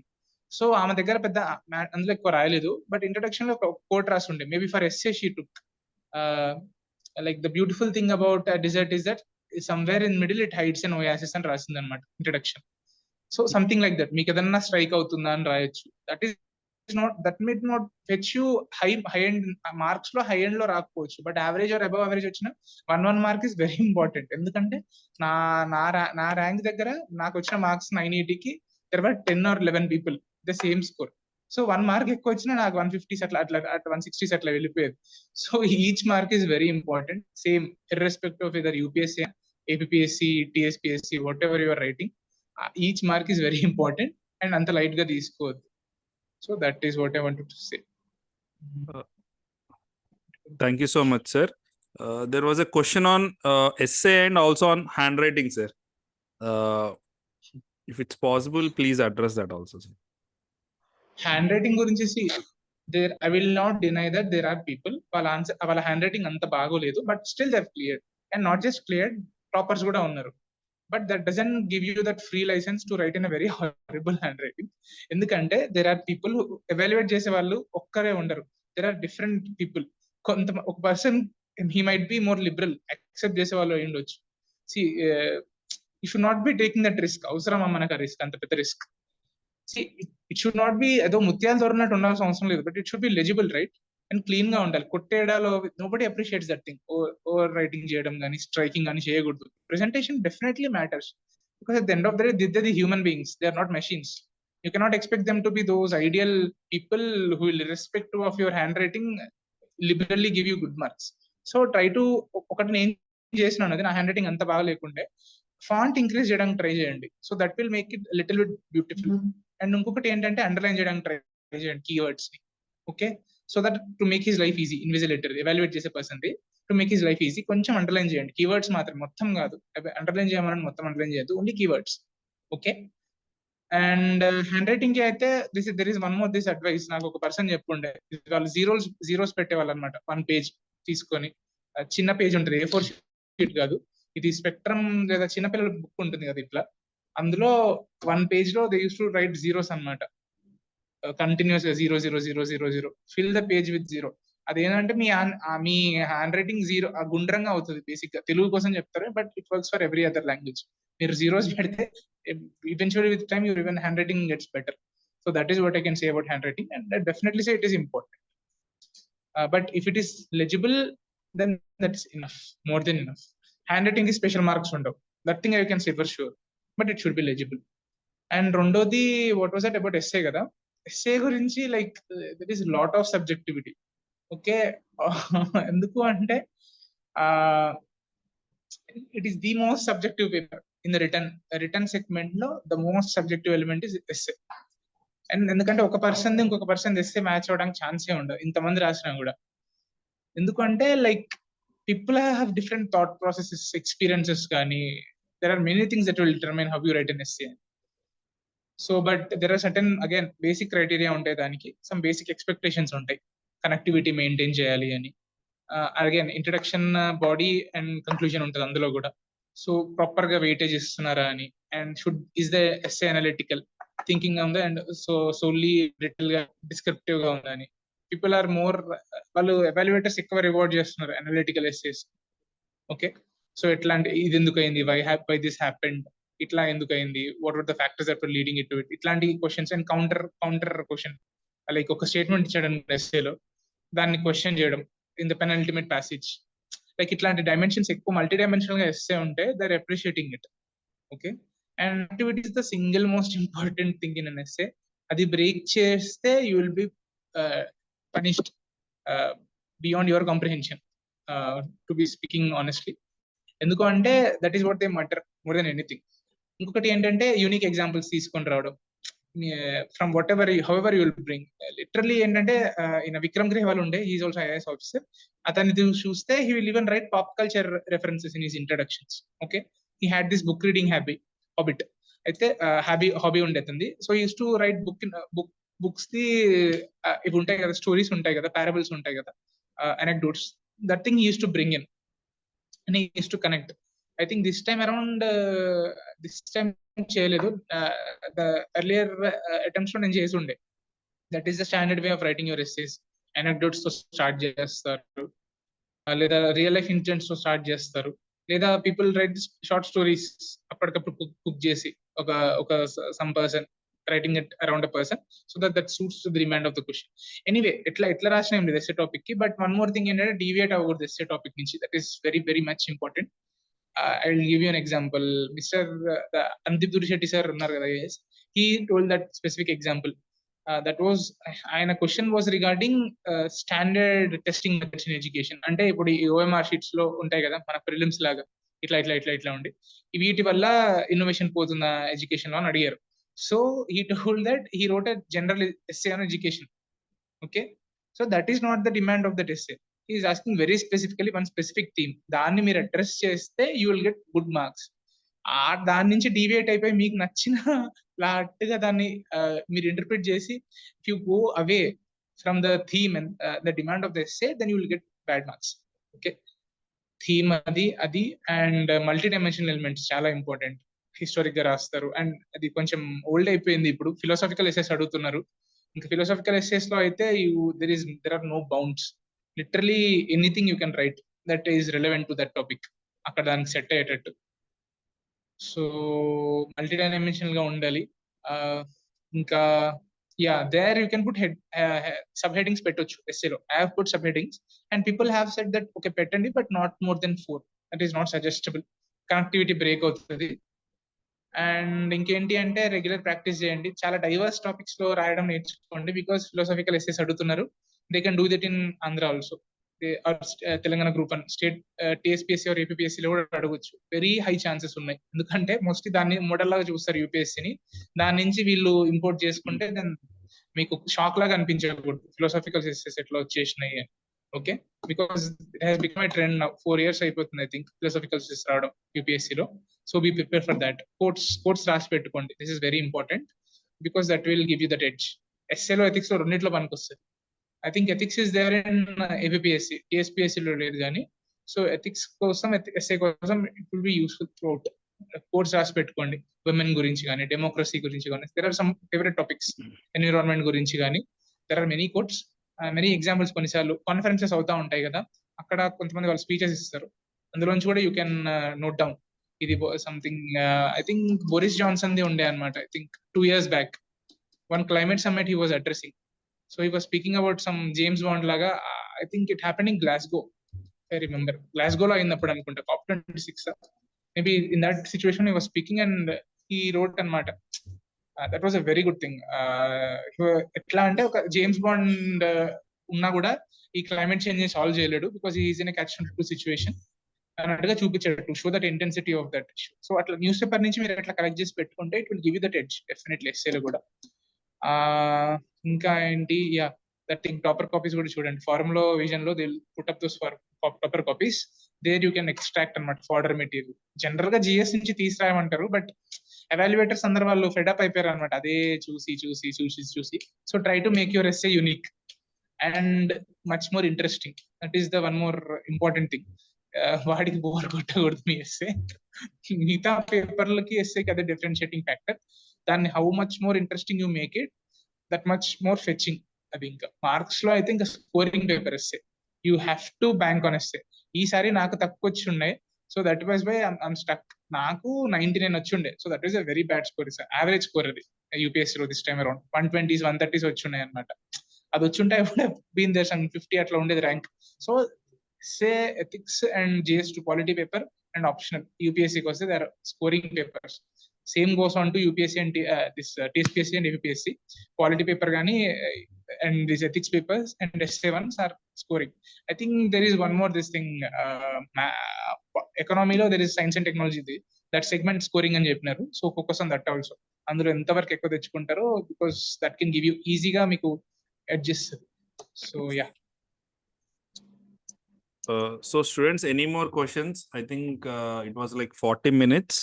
సో ఆమె దగ్గర పెద్ద అందులో ఎక్కువ రాయలేదు, బట్ ఇంట్రడక్షన్ లో ఒక కోట్ రాసి ఉండే, maybe for essay she took like the beautiful thing about desert is that somewhere in middle it hides and oasis అని రాసింది అనమాట introduction. So something like that, మీకు ఏదన్నా స్ట్రైక్ అవుతుందా అని రాయొచ్చు. That might not fetch you high end marks లో, high end లో రాకపోవచ్చు, but average or above average వచ్చిన 1 మార్క్ ఇస్ వెరీ ఇంపార్టెంట్. ఎందుకంటే నా ర్యాంక్ దగ్గర నాకు వచ్చిన మార్క్స్ 980కి there were 10 or 11 people the same score. So 1 mark ఎక్కువ వచ్చినా నాకు 150s అట్లా 160s అట్లా వెళ్ళిపోయేది. So each mark is very important, same irrespective of either UPSC, APPSC, TSPSC, whatever your writing, each mark is very important and అంత light గా తీసుకోవద్దు. So that is what I wanted to say. Thank you so much, sir. There was a question on essay and also on handwriting, sir. If it's possible, please address that also, sir. Hand writing గురించి there I will not deny that there are people వాళ్ళ hand writing అంత బాగోలేదు, but still they cleared, and not just cleared, toppers కూడా ఉన్నారు. But that doesn't give you that free licence to write in a very horrible hand writing. ఎందుకంటే there are people evaluate చేసే వాళ్ళు ఒక్కరే ఉండరు, there are different people. ఒక person he might be more liberal, accept చేసే వాళ్ళు అయి ఉండొచ్చు. See you should not be taking that risk. అవసరమా మనకు ఆ రిస్క్, అంత పెద్ద risk? It should not be ఏదో ముత్యాలు దొరికినట్టు ఉండాల్సిన అవసరం లేదు, but it should be legible, right, and clean గా ఉండాలి. కొట్టేడాలో nobody appreciates that thing. Overwriting చేయడం కానీ స్ట్రైకింగ్ కానీ చేయకూడదు. Presentation definitely matters, because at the end of the day the human beings, they are not machines. You cannot expect them to be those ideal people who will, irrespective of your handwriting, liberally give you good marks. So try to, ఒకటి నేను చేసినాను, అది నా hand writing అంత బాగా లేకుండే, font increase చేయడానికి try చేయండి. So that will make it little bit beautiful. And ఇంకొకటి ఏంటంటే అండర్లైన్ చేయడానికి ట్రై చేయండి కీవర్డ్స్ ని. Okay, so that to make his life easy, invigilator evaluate చేసే person the, to make his life easy కొంచెం underline చేయండి. Keywords మాత్రం, మొత్తం కాదు. అండర్లైన్ చేయమని మొత్తం అండర్లైన్ చేయొద్దు, only keywords. Okay, and hand writing కి అయితే there is one more this advice. నాకు ఒక పర్సన్ చెప్పుండే, వాళ్ళు జీరోస్ పెట్టేవాళ్ళు అనమాట. 1 పేజ్ తీసుకొని, చిన్న పేజ్ ఉంటుంది, A4 షీట్ కాదు, ఇది స్పెక్ట్రమ్ లేదా చిన్నపిల్లల బుక్ ఉంటుంది కదా ఇట్లా, అందులో 1 పేజ్ లో they use to right zeros అనమాట, కంటిన్యూస్ గా 0 0 0 0 0, ఫిల్ ద పేజ్ విత్ 0. అదేంటంటే మీ హ్యాండ్ రైటింగ్ జీరో గుండ్రంగా అవుతుంది. బేసిక్ గా తెలుగు కోసం చెప్తారు, but it works for every other language. మీరు జీరోస్ పెడితే eventually with time your even handwriting gets better. So that is what I can say about handwriting, and I definitely say it is important. But if it is legible, then that's enough, more than enough. Handwriting is special marks undav, that thing I can say for sure, but it should be legible. And rondodi, what was that about essay kada? Essay gurinchi, like there is a lot of subjectivity. Okay, enduku ante it is the most subjective paper in the written segment lo. The most subjective element is essay. And ఎందుకంటే ఒక person ఇంకొక person essay match అవడానికి ఛాన్సే ఉండదు, ఇంతమంది రాసినా కూడా. ఎందుకంటే like people have different thought processes, experiences, కానీ there are many things that will determine how you write an essay. So but there are certain, again basic criteria ఉంటాయి, దానికి సమ్ బేసిక్ ఎక్స్పెక్టేషన్స్ ఉంటాయి. కనెక్టివిటీ మెయింటైన్ చేయాలి అని, again introduction, body and conclusion ఉంటుంది అందులో కూడా. So proper గా weightage ఇస్తున్నారా అని, and is the essay analytical thinking గా ఉందా, అండ్ సోల్లీ లిటిల్ గా డిస్క్రిప్టివ్ గా ఉందా అని. పీపుల్ ఆర్ మోర్, వాళ్ళు ఎవాల్యుయేటర్స్ ఎక్కువ రివార్డ్ చేస్తున్నారు అనలిటికల్ ఎస్సేస్. ఓకే, సో ఎట్లాంటి, ఇది ఎందుకు అయింది, వై దిస్ హ్యాపెండ్, ఇట్లా ఎందుకు అయింది, what are the factors that were leading it to it, ఇట్లాంటి questions. And counter question, like ఒక స్టేట్మెంట్ ఇచ్చాడు ఎస్సేలో, దాన్ని క్వశ్చన్ చేయడం in the penultimate passage. Like ఇట్లాంటి డైమెన్షన్స్ ఎక్కువ మల్టీ డైమెన్షనల్ గా ఎస్సే ఉంటే they're appreciating it. Okay, and activity is the single most important thing in an essay. అది బ్రేక్ చేస్తే you will be punished beyond your comprehension, to be speaking honestly. ఎందుకు అంటే that is what they matter more than anything. ఇంకొకటి ఏంటంటే unique examples తీసుకొని రావడం, from whatever however you will bring. Literally ఏంటంటే ఈయన విక్రమ్ గ్రేవాల్ ఉండే, హీఈస్ ఆల్సో ఐఏఎస్ ఆఫీసర్. అతన్ని చూస్తే he will even write pop culture references in his introductions. Okay, he had this book reading habit. అయితే హాబీ ఉండే అతనిది. So he used to write books the ఇవి ఉంటాయి కదా, స్టోరీస్ ఉంటాయి కదా, పారబుల్స్ ఉంటాయి కదా, anecdotes. That thing he used to bring in and he used to connect. I think this time చేయలేదు, the earlier attempts లో నేను చేసి ఉండే. That is the standard way of writing your essays. Anecdotes తో స్టార్ట్ చేస్తారు, లేదా రియల్ లైఫ్ ఇన్సిడెంట్స్ తో స్టార్ట్ చేస్తారు, లేదా పీపుల్ రైట్ షార్ట్ స్టోరీస్ అప్పటికప్పుడు కుక్ చేసి, ఒక some person writing it around a person, so that suits to the demand of the question. Anyway, ఎట్లా రాసిన ఏం లేదు ఎస్సే టాపిక్ కి. బట్ వన్ మోర్ థింగ్ ఏంటంటే డీవియేట్ అవ్వకూడదు ఎస్సే టాపిక్ నుంచి. That is very very much important. I will give you an example. Mr. Andip Durishetty sir unnar kada, yes, he told that specific example. That was, ayana question was regarding standard testing methods in education. Ante ippudu OMR sheets lo untayi kada mana prelims laga, itla undi వీటి వల్ల innovation పోతుందా education లో అని అడిగారు. So he told that he wrote a general essay on education. Okay, so that is not the demand of that essay. He is asking very specifically one specific theme. దాన్ని మీరు address చేస్తే you will get good marks. దాని నుంచి deviate అయిపోయి మీకు నచ్చిన లాట్గా దాన్ని మీరు ఇంటర్ప్రిట్ చేసి if you go away from the theme and the demand of the essay then you will get bad marks. Okay, theme అది అండ్ మల్టీ డైమెన్షనల్ ఎలిమెంట్స్ చాలా ఇంపార్టెంట్. హిస్టారిక్ గా రాస్తారు అండ్ అది కొంచెం ఓల్డ్ అయిపోయింది. ఇప్పుడు ఫిలాసాఫికల్ ఎస్సేస్ అడుగుతున్నారు. ఇంకా ఫిలాసాఫికల్ ఎస్సేస్ లో అయితే there are no bounds. Literally anything you can write that is relevant to that topic, అక్కడ దానికి సెట్ అయ్యేటట్టు. సో మల్టీ డైమెన్షనల్ గా ఉండాలి. ఇంకా there you can put subheadings పెట్టొచ్చు ఎస్సేలో. I have put subheadings and people have said that okay పెట్టండి but not more than 4. That is not suggestible. Connectivity break అవుతుంది. And ఇంకేంటి అంటే రెగ్యులర్ ప్రాక్టీస్ చేయండి. చాలా డైవర్స్ టాపిక్స్ లో రాయడం నేర్చుకోండి. బికాస్ ఫిలాసాఫికల్ ఎస్సేస్ అడుగుతున్నారు. They can do that in Andhra also, Telangana group and state TSPSC or ఏపీఎస్సీలో కూడా అడగొచ్చు. వెరీ హై ఛాన్సెస్ ఉన్నాయి. ఎందుకంటే మోస్ట్లీ దాన్ని మోడల్ లాగా చూస్తారు యూపీఎస్సీని. దాని నుంచి వీళ్ళు ఇంపోర్ట్ చేసుకుంటే దెన్ మీకు షాక్ లాగా అనిపించకూడదు ఫిలాసాఫికల్ ఎస్సేస్ ఎట్లా వచ్చేసినాయి. Okay, because it has become a trend now. 4 years అయిపోతుంది ఐ థింక్ ఫిలాసాఫికల్ ఎస్సేస్ రావడం యూపీఎస్సీలో. So be prepare for that. Course రాసి పెట్టుకోండి. This is very important because that will give you that edge. ఎస్ఏలో ethics లో రెండిట్లో పనికొస్తుంది. I think ethics is there in APSC, టీఎస్పీఎస్సీలో లేదు కానీ. సో ఎథిక్స్ కోసం ఎస్ఏ కోసం it will be useful throughout. Course రాసి పెట్టుకోండి. విమెన్ గురించి కానీ, డెమోక్రసీ గురించి కానీ, there are some favourite topics. Environment గురించి కానీ there are many quotes, many examples. కొన్నిసార్లు కాన్ఫరెన్సెస్ అవుతా ఉంటాయి కదా, అక్కడ కొంతమంది వాళ్ళు స్పీచెస్ ఇస్తారు. అందులోంచి కూడా యూ కెన్ నోట్ డౌన్. ఇది something I think Boris Johnson ది ఉండే అనమాట. I think 2 years back one climate summit he was addressing. So he was speaking about some James Bond లాగా. I think it happened in Glasgow, I remember. గ్లాస్గోలో అయినప్పుడు అనుకుంటా, COP26. Maybe in that situation he was speaking and he wrote అనమాట. That was a very good thing. ఎట్లా అంటే ఒక James bond ఉన్నా కూడా ఈ క్లైమేట్ చేంజ్ సాల్వ్ చేయలేడు because is in catch-22 situation అన్నట్టుగా చూపించాడు, to show that intensity of that issue. So అట్లా న్యూస్ పేపర్ నుంచి మీరు అట్లా కలెక్ట్ చేసి పెట్టుకుంటే it will give you that edge definitely ఎస్సేలో కూడా. ఇంకా ఏంటి, దట్ థింగ్ టాపర్ కాపీస్ కూడా చూడండి. ఫార్మ్ లో విజన్ లో they put up those topper copies. There you can extract అనమాట ఫార్డర్ మెటీరియల్. జనరల్ గా జిఎస్ నుంచి తీసుకురాయమంటారు, బట్ ఎవాల్యుయేటర్స్ అందరు వాళ్ళు ఫెడప్ అయిపోయారు అనమాట అదే చూసి. So try to make your essay unique and much more interesting. That is the one more important thing. వాడికి బోర్ కొట్టకూడదు మీ ఎస్సే. మిగతా పేపర్లకి ఎస్సేకి అదే డిఫరెన్షియేటింగ్ ఫ్యాక్టర్. దాన్ని how much more interesting you make it, that much more fetching. అది ఇంకా marks లో అయితే ఇంకా scoring paper essay. You have to bank on essay. ఈసారి నాకు తక్కువ వచ్చి ఉన్నాయి, so that was by I'm stuck. నాకు 99 వచ్చి ఉండే, so that is a very bad score. Sir average score అది యూపీఎస్సీలో this time around 120s 130s వచ్చి ఉన్నాయి అనమాట. అది వచ్చి ఉంటే బీన్ దేర్ 50 అట్లా ఉండేది rank. So say ethics and GS two quality paper and optional. యూపీఎస్సీకి వస్తే they are scoring papers. Same goes on to UPSC and this TSPSC and APSC. Quality paper కానీ and these ethics papers and essay ones are scoring. I think there is one more this thing, economy lo there is science and technology, that segment scoring అని చెప్పినారు. So focus on that also. అందులో ఎంత వరకు ఎక్కువ తెచ్చుకుంటారో, because that can give you ఈజీగా మీకు adjust. So So students, any more questions? I think it was like 40 minutes.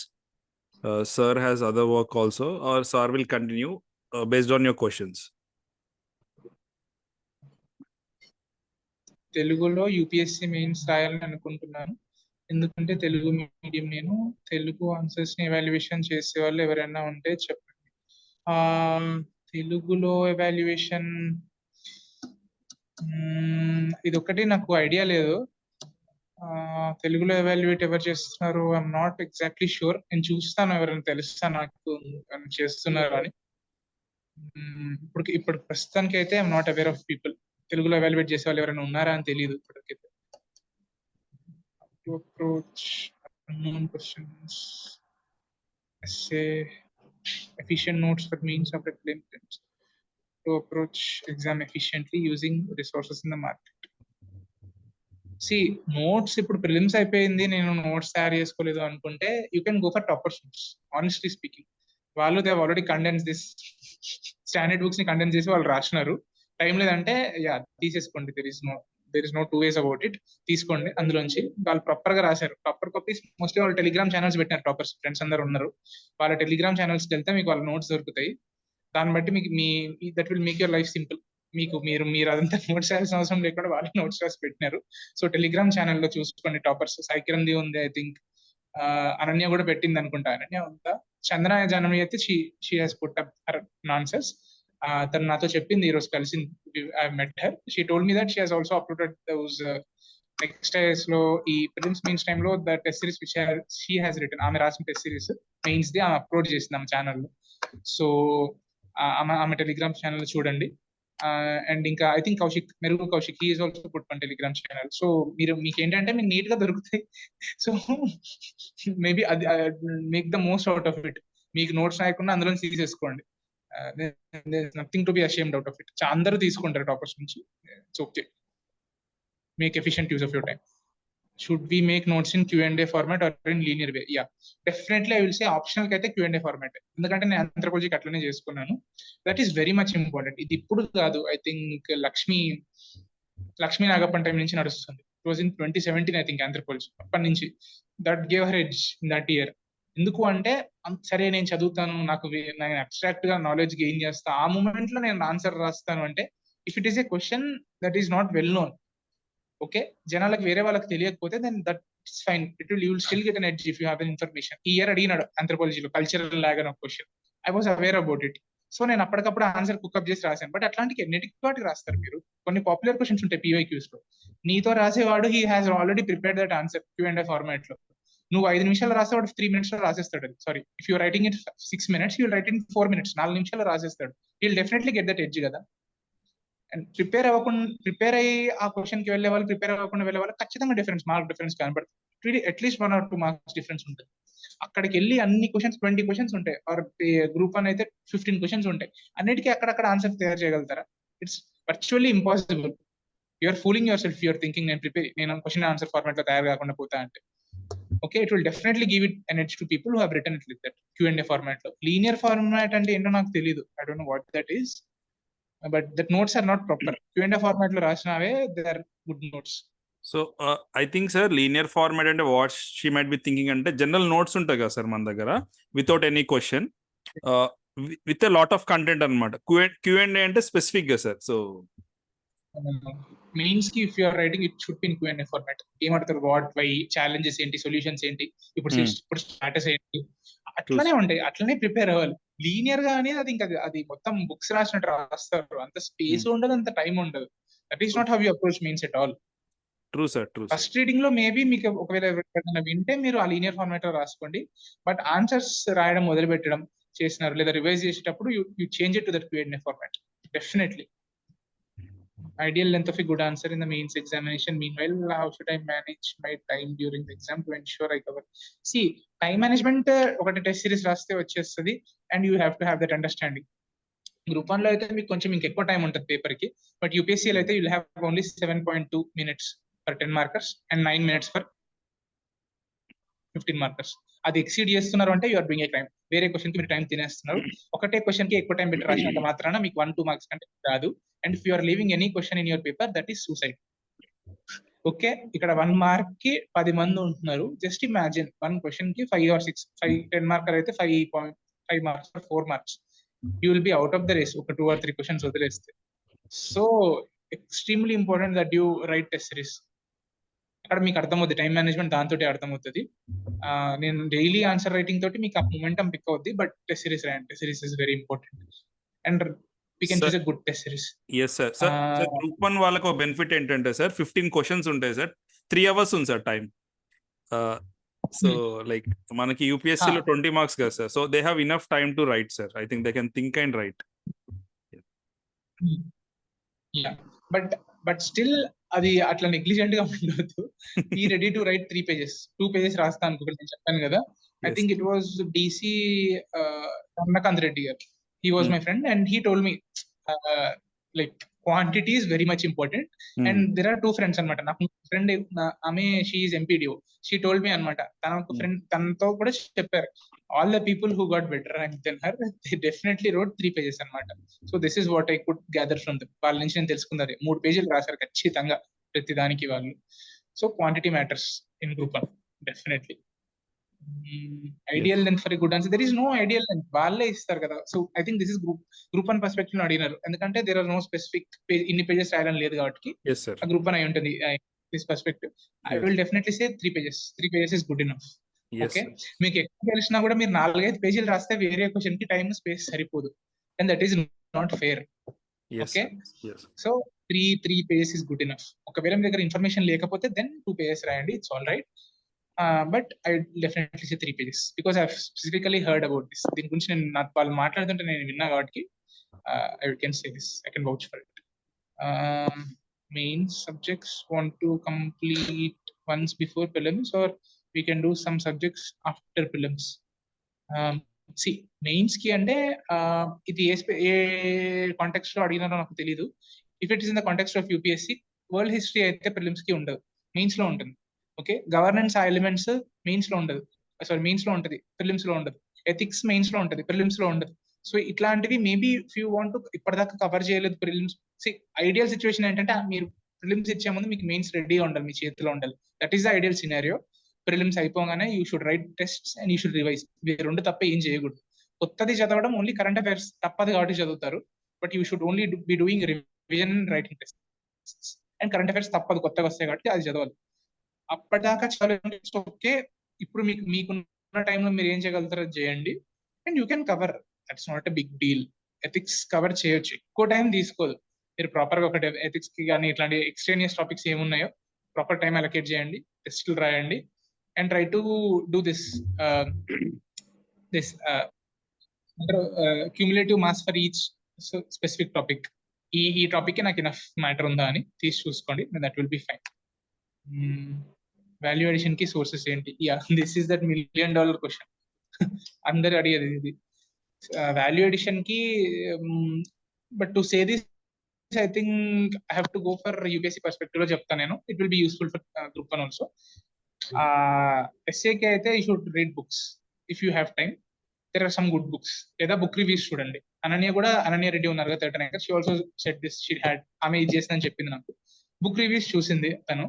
Sir has other work also, or sir will continue based on your questions. తెలుగులో UPSC mains రాయాలని అనుకుంటున్నాను. ఎందుకంటే Telugu medium నేను. Telugu answers ని evaluation చేసే వాళ్ళు ఎవరైనా ఉంటే చెప్పండి. తెలుగులో ఎవాల్యుయేషన్ ఇదొక్కటి నాకు ఐడియా లేదు. తెలుగులో ఎవాల్యుయేట్ ఎవరు చేస్తున్నారు, ఐఎమ్ నాట్ ఎగ్జాక్ట్లీ షూర్. నేను చూస్తాను, ఎవరైనా తెలుస్తా నాకు చేస్తున్నారు అని. ఇప్పుడు ప్రస్తుతానికి అయితే I'm not aware of people. తెలుగులో ఎవాల్యుయేట్ చేసే వాళ్ళు ఎవరైనా ఉన్నారా అని తెలియదు ఇప్పటికైతే. To approach unknown questions, essay, efficient notes for means of claims, to approach exam efficiently using resources in the market. See, notes ఇప్పుడు ప్రిలిమ్స్ అయిపోయింది, నేను నోట్స్ తయారు చేసుకోలేదు అనుకుంటే you can go for toppers notes. Honestly speaking, వాళ్ళు they already condense this standard books ని condense చేసి వాళ్ళు రాసినారు. టైం లేదంటే తీసేసుకోండి. There is no there is no two ways about it. తీసుకోండి అందులోంచి. వాళ్ళు ప్రాపర్ గా రాశారు. ప్రాపర్ కాపీస్ మోస్ట్లీ వాళ్ళు టెలిగ్రామ్ ఛానల్స్ పెట్టినారు. టాపర్స్ ఫ్రెండ్స్ అందరు ఉన్నారు. వాళ్ళ టెలిగ్రామ్ ఛానల్స్కి వెళ్తే మీకు వాళ్ళ నోట్స్ దొరుకుతాయి. దాన్ని బట్టి మీకు that will make your life simple. మీరు అదంతా నోట్స్ రాయాల్సిన అవసరం లేకుండా వాళ్ళు నోట్స్ రాసి పెట్టినారు. సో టెలిగ్రామ్ ఛానల్లో చూసుకోండి టాపర్స్. సాయి కిరణ్ది ఉంది, ఐ థింక్ అనన్య కూడా పెట్టింది అనుకుంటా. అనన్య ఉందా, చందన జానవి అయితే she has put up her nonsense. తను నాతో చెప్పింది ఈ రోజు కలిసి, I met her. She told me that she has also uploaded those next days లో ఈ ప్రిలిమ్స్ మెయిన్స్ టైమ్ లో the test series which she has written. ఆమె రాసిన టెస్ట్ సిరీస్ మెయిన్స్ ది ఆమె అప్లోడ్ చేసింది ఆమె ఛానల్లో. సో ఆమె టెలిగ్రామ్ ఛానల్ చూడండి. అండ్ ఇంకా I think Merugu Kaushik, he is also put on Telegram channel. So మీకు ఏంటంటే మీకు నీట్ గా దొరుకుతాయి. సో మేబీ అది make the most out of it. మీకు నోట్స్ రాయకుండా అందులో తీసేసుకోండి. Nothing to be ashamed out of it. అందరూ తీసుకుంటారు టాపర్స్ నుంచి. It's okay. Make efficient use of your time. Should we make notes in Q&A format or in linear way? Yeah, definitely I will say optional కి అయితే Q&A format. ఎందుకంటే నేను ఆంథ్రోపాలజీకి అట్లనే చేసుకున్నాను. That is very much important. ఇది ఇప్పుడు కాదు, I think Lakshmi Nagappan time నుంచి నడుస్తుంది. It was in 2017 I think anthropology. అప్పటి నుంచి that gave her edge in that year. ఎందుకు అంటే సరే నేను చదువుతాను, నేను అబ్స్ట్రాక్ట్ గా నాలెడ్జ్ గెయిన్ చేస్తా, ఆ మూమెంట్ లో నేను ఆన్సర్ రాస్తాను అంటే if it is a question that is not well known, okay, జనాలకు వేరే వాళ్ళకి తెలియకపోతే then that is fine. You will still get an edge if you have information. ఈ ఇయర్ అడిగినాడు ఆంథ్రోపాలజీలో కల్చరల్ లాగ్ అని ఒక question. I was aware about it. So నేను అప్పటికప్పుడు ఆన్సర్ కుక్అప్ చేసి రాశాను. బట్ అట్లాంటి ఎన్నిటికి వాటికి రాస్తారు మీరు. కొన్ని పాపులర్ క్వశ్చన్స్ ఉంటాయి PYQs లో. నీతో రాసేవాడు he has already prepared that answer Q&A format లో. నువ్వు 5 నిమిషాలు రాసేవాడు 3 minutes లో రాసేస్తాడు. Sorry, if you writing it 6 minutes, you will write in 4 minutes. 4 నిమిషాలు రాసేస్తాడు. He will definitely get that edge కదా. అండ్ ప్రిపేర్ అయ్యి ఆ క్వశ్చన్ కి వెళ్ళే వాళ్ళు, ప్రిపేర్ అవ్వకుండా వెళ్ళే వాళ్ళు ఖచ్చితంగా మార్క్ డిఫరెన్స్ కనబడుతుంది. అట్లీస్ట్ 1 or 2 marks డిఫరెన్స్ ఉంటుంది. అక్కడికి వెళ్ళి అన్ని క్వశ్చన్స్ 20 questions ఉంటాయి, ఆర్ గ్రూప్ అని అయితే 15 questions ఉంటాయి. అన్నిటికీ అక్కడక్కడ ఆన్సర్ తయారు చేయగలుగుతారా? It's virtually impossible. You're fooling yourself. You're thinking నేను క్వశ్చన్ ఆన్సర్ ఫార్మాట్ లో తయారు కాకుండా పోతా అంటే. Okay, it will definitely give it an edge to people who have written it like that Q&A format లో. Linear format అంటే ఏంటో నాకు తెలియదు. I don't know what that is. But that notes are not proper. Q&A format lo rasnave, they are good notes. So I think sir, linear format and what she might be thinking ante general notes untayi ga sir man daggara without any question, with a lot of content anamata. Q&A ante specific ga sir. So means ki if you are writing, it should be in Q&A format. Em adtaru what, why, challenges enti, solutions enti, ఇప్పుడు status enti, అట్లనే ఉంటాయి. అట్లనే prepare అవ్వాలి. Linear గా అనేది అది ఇంకా అది మొత్తం బుక్స్ రాసినట్టు రాస్తారు. అంత స్పేస్ ఉండదు, అంత టైం ఉండదు. That is not how you approach means at all. True sir, true. First reading లో మేబీ మీకు ఒకవేళ వింటే మీరు ఆ లీనియర్ ఫార్మాట్ లో రాసుకోండి. బట్ ఆన్సర్స్ రాయడం మొదలు పెట్టడం చేసినారు లేదా రివైజ్ చేసేటప్పుడు you change it to that Q&A format. Definitely ideal length of a good answer in the mains examination. Meanwhile, how should I manage my time during the exam to ensure I cover? See, time management ఒకటి test series రాస్తే వచ్చేస్తుంది, and you have to have that understanding. Group 1 లో అయితే మీకు కొంచెం ఎక్కువ time ఉంటుంది paper కి. బట్ UPSC లో అయితే you'll have only 7.2 minutes for 10 markers and 9 minutes for 15 markers. అది ఎక్సీడ్ చేస్తున్నారు అంటే యూఆర్ డూయింగ్ ఏ క్రైమ్. వేరే క్వశ్చన్ కి మీరు టైం తినేస్తున్నారు. ఒకటే క్వశ్చన్ కి ఎక్కువ టైం పెట్టి రాసినంత మాత్రాన మీకు 1-2 marks కంటే రాదు. And if you're leaving any question in your paper, that is suicide. Okay, ఇక్కడ 1 mark కి 10 మంది ఉంటున్నారు. జస్ట్ ఇమాజిన్ 1 question కి 5 or 6, 10 marker అయితే 5 marks or 4 marks. You will be out of the race ఒక 2 or 3 questions వదిలేస్తే. So extremely important that you right test series. అక్కడ మీకు అర్థమవుతుంది టైం మేనేజ్మెంట్, దాంతో అర్థమవుతుంది. నేను డైలీ ఆన్సర్ రైటింగ్ తోటి మీకు ఆ మొమెంటం పిక్ అవుద్ది. బట్ టెస్ట్ సిరీస్ రాయండి. Test series is very important and we can choose a good test series. Yes sir. Sir, group 1 వాళ్ళకు బెనిఫిట్ ఏంటంటే సార్ 15 questions ఉంటాయి సార్, 3 hours ఉంది సార్ టైం. సో లైక్ మనకి UPSC లో 20 marks కదా sir. So they have enough time to right sir. I think they can think and right. But still అది అట్లా negligent గా ఉండదు. ఈ ready to right 3 pages, 2 pages రాస్తా అనుకుంటే నేను చెప్పాను కదా. I think it was DC Ramnakanth Reddy గారు. He was my friend and he told me like quantity is very much important. And there are 2 friends anamata. నాకు friend ఆమె she is MPDO. She told me anamata, తనకు friend తనతో కూడా చెప్పారు, all the people who got better rank than her, they definitely wrote 3 pages anamata. So this is what I could gather from them. వాళ్ళ నుంచి నేను తెలుసుకున్నది 3 pages రాశారు ఖచ్చితంగా. ప్రతి దానికి వాళ్ళు. So quantity matters in group 1 definitely. Ideal length for good answer, there is no ideal length, వాళ్ళే ఇస్తారు కదా. So I think this is group 1 perspective అడిగినారు, ఎందుకంటే దేర్ ఆర్ నో స్పెసిఫిక్ ఇన్ని పేజెస్ రాయాలని లేదు కాబట్టి Yes, sir. ఆ గ్రూప్ 1 అయి ఉంటుంది. This perspective I Yes. Will definitely say 3 pages is good enough. Yes, okay, sir. మీకు ఎక్కువ తెలిసినా కూడా మీరు 4-5 పేజీలు రాస్తే వేరే క్వశ్చన్ కి టైం స్పేస్ సరిపోదు, and that is not fair. Yes, Okay. sir. Yes. So 3 pages is good enough. ఒకవేళ మీ దగ్గర ఇన్ఫర్మేషన్ లేకపోతే దెన్ 2 pages రాయండి, it's all right. But I definitely say 3 pages because I specifically heard about this. దీని గురించి నేను వాళ్ళు మాట్లాడుతుంటే నేను విన్నా కాబట్టి I can say this, I can vouch for it. Main subjects want to complete once before prelims or we can do some subjects after prelims. See, mains కి అంటే ఇది ఏ కాంటెక్స్ట్ లో అడిగినారో నాకు తెలియదు. If it is in the context of UPSC, world history అయితే prelims కి ఉండదు, mains లో ఉంటుంది. ఓకే, గవర్నెన్స్ ఆ ఎలిమెంట్స్ మెయిన్స్ లో ఉండదు, సారీ మెయిన్స్ లో ఉంటుంది, ప్రిలిమ్స్ లో ఉండదు. ఎథిక్స్ మెయిన్స్ లో ఉంటుంది, ప్రిలిమ్స్ లో ఉండదు. సో ఇట్లాంటివి maybe if you want to ఇప్పటిదాకా కవర్ చేయలేదు ప్రిలిమ్స్, ఐడియల్ సిచ్యువేషన్ ఏంటంటే మీరు ప్రిలిమ్స్ ఇచ్చే ముందు మీకు మెయిన్స్ రెడీగా ఉండాలి, మీ చేతిలో ఉండాలి. That is the ideal scenario. Prelims అయిపోగానే you should write tests and you should revise. మీరు రెండు తప్ప ఏం చేయకూడదు. కొత్తది చదవడం ఓన్లీ కరెంట్ అఫైర్స్ తప్పదు కాబట్టి చదువుతారు, but you should only be doing revision and writing test. And current affairs తప్పదు, కొత్తగా వస్తాయి కాబట్టి అది చదవాలి. అప్పటిదాకా చదవాలి. ఓకే, ఇప్పుడు మీకున్న టైంలో మీరు ఏం చేయగలుగుతారో చేయండి, and you can cover. That's not a big deal. Ethics cover చేయొచ్చు, ఎక్కువ టైం తీసుకోదు. మీరు ప్రాపర్ గా ఒకటి ఎథిక్స్ కి కానీ ఇట్లాంటి ఎక్స్ట్రేనియస్ టాపిక్స్ ఏమున్నాయో ప్రాపర్ టైం అలొకేట్ చేయండి, టెస్టులు రాయండి, and try to do this cumulative marks for each specific topic. ఈ టాపిక్ కి నాకు ఇనఫ్ మ్యాటర్ ఉందా అని తీసి చూసుకోండి, that will be fine. Value addition కి సోర్సెస్ ఏంటి? Yeah, this is that $1 million question. అందరు అడిగేది ఇది, వాల్యూ అడిషన్ కి. But to say this, I think I have to go for UPSC perspective లో చెప్తాను నేను. It will be useful for group 1 also. ఎస్ఏకి అయితే you should read books if you have time. There are some good books, లేదా book reviews చూడండి. అనన్య రెడ్డి ఉన్నారు కదా, 13 acres, she also said this. She had, ఆమె ఇది చేసిందని చెప్పింది నాకు. బుక్ రివ్యూస్ చూసింది తను.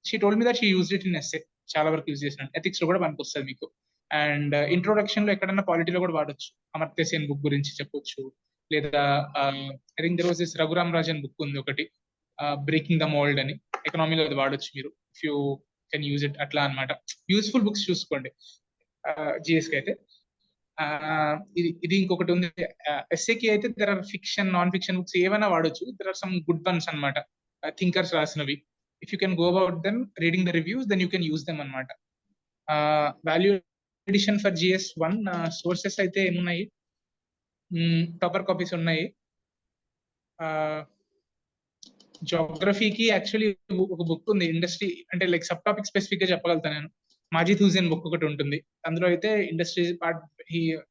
She told me that she used it in essay, చాలా వరకు యూజ్ చేసినాను. ఎథిక్స్ లో కూడా పనికి వస్తుంది మీకు. అండ్ ఇంట్రొడక్షన్ లో ఎక్కడన్నా పాలిటీలో కూడా వాడొచ్చు. అమర్త్య సేన్ బుక్ గురించి చెప్పొచ్చు, లేదా I think there was this Raghuram Rajan book ఉంది ఒకటి, బ్రేకింగ్ ద మోల్డ్ అని. ఎకనామీలో అది వాడొచ్చు మీరు, if you can use it. అట్లా అనమాట. యూస్ఫుల్ బుక్స్ చూసుకోండి జిఎస్ కి అయితే. ఇది ఇంకొకటి ఉంది. ఎస్ఏకి అయితే there are fiction, non fiction books ఏమైనా వాడొచ్చు. There are some good ones అనమాట, థింకర్స్ రాసినవి. If you can go about them reading the reviews, then you can use them అనమాట. Value addition for GS 1 sources అయితే ఏమున్నాయి? Topper copies ఉన్నాయి. జోగ్రఫీకి actually ఒక బుక్ ఉంది, ఇండస్ట్రీ అంటే లైక్ సబ్ టాపిక్ స్పెసిఫిక్ గా చెప్పగలుగుతాను నేను. మాజిద్ హుసేన్ బుక్ ఒకటి ఉంటుంది, అందులో అయితే ఇండస్ట్రీ పార్ట్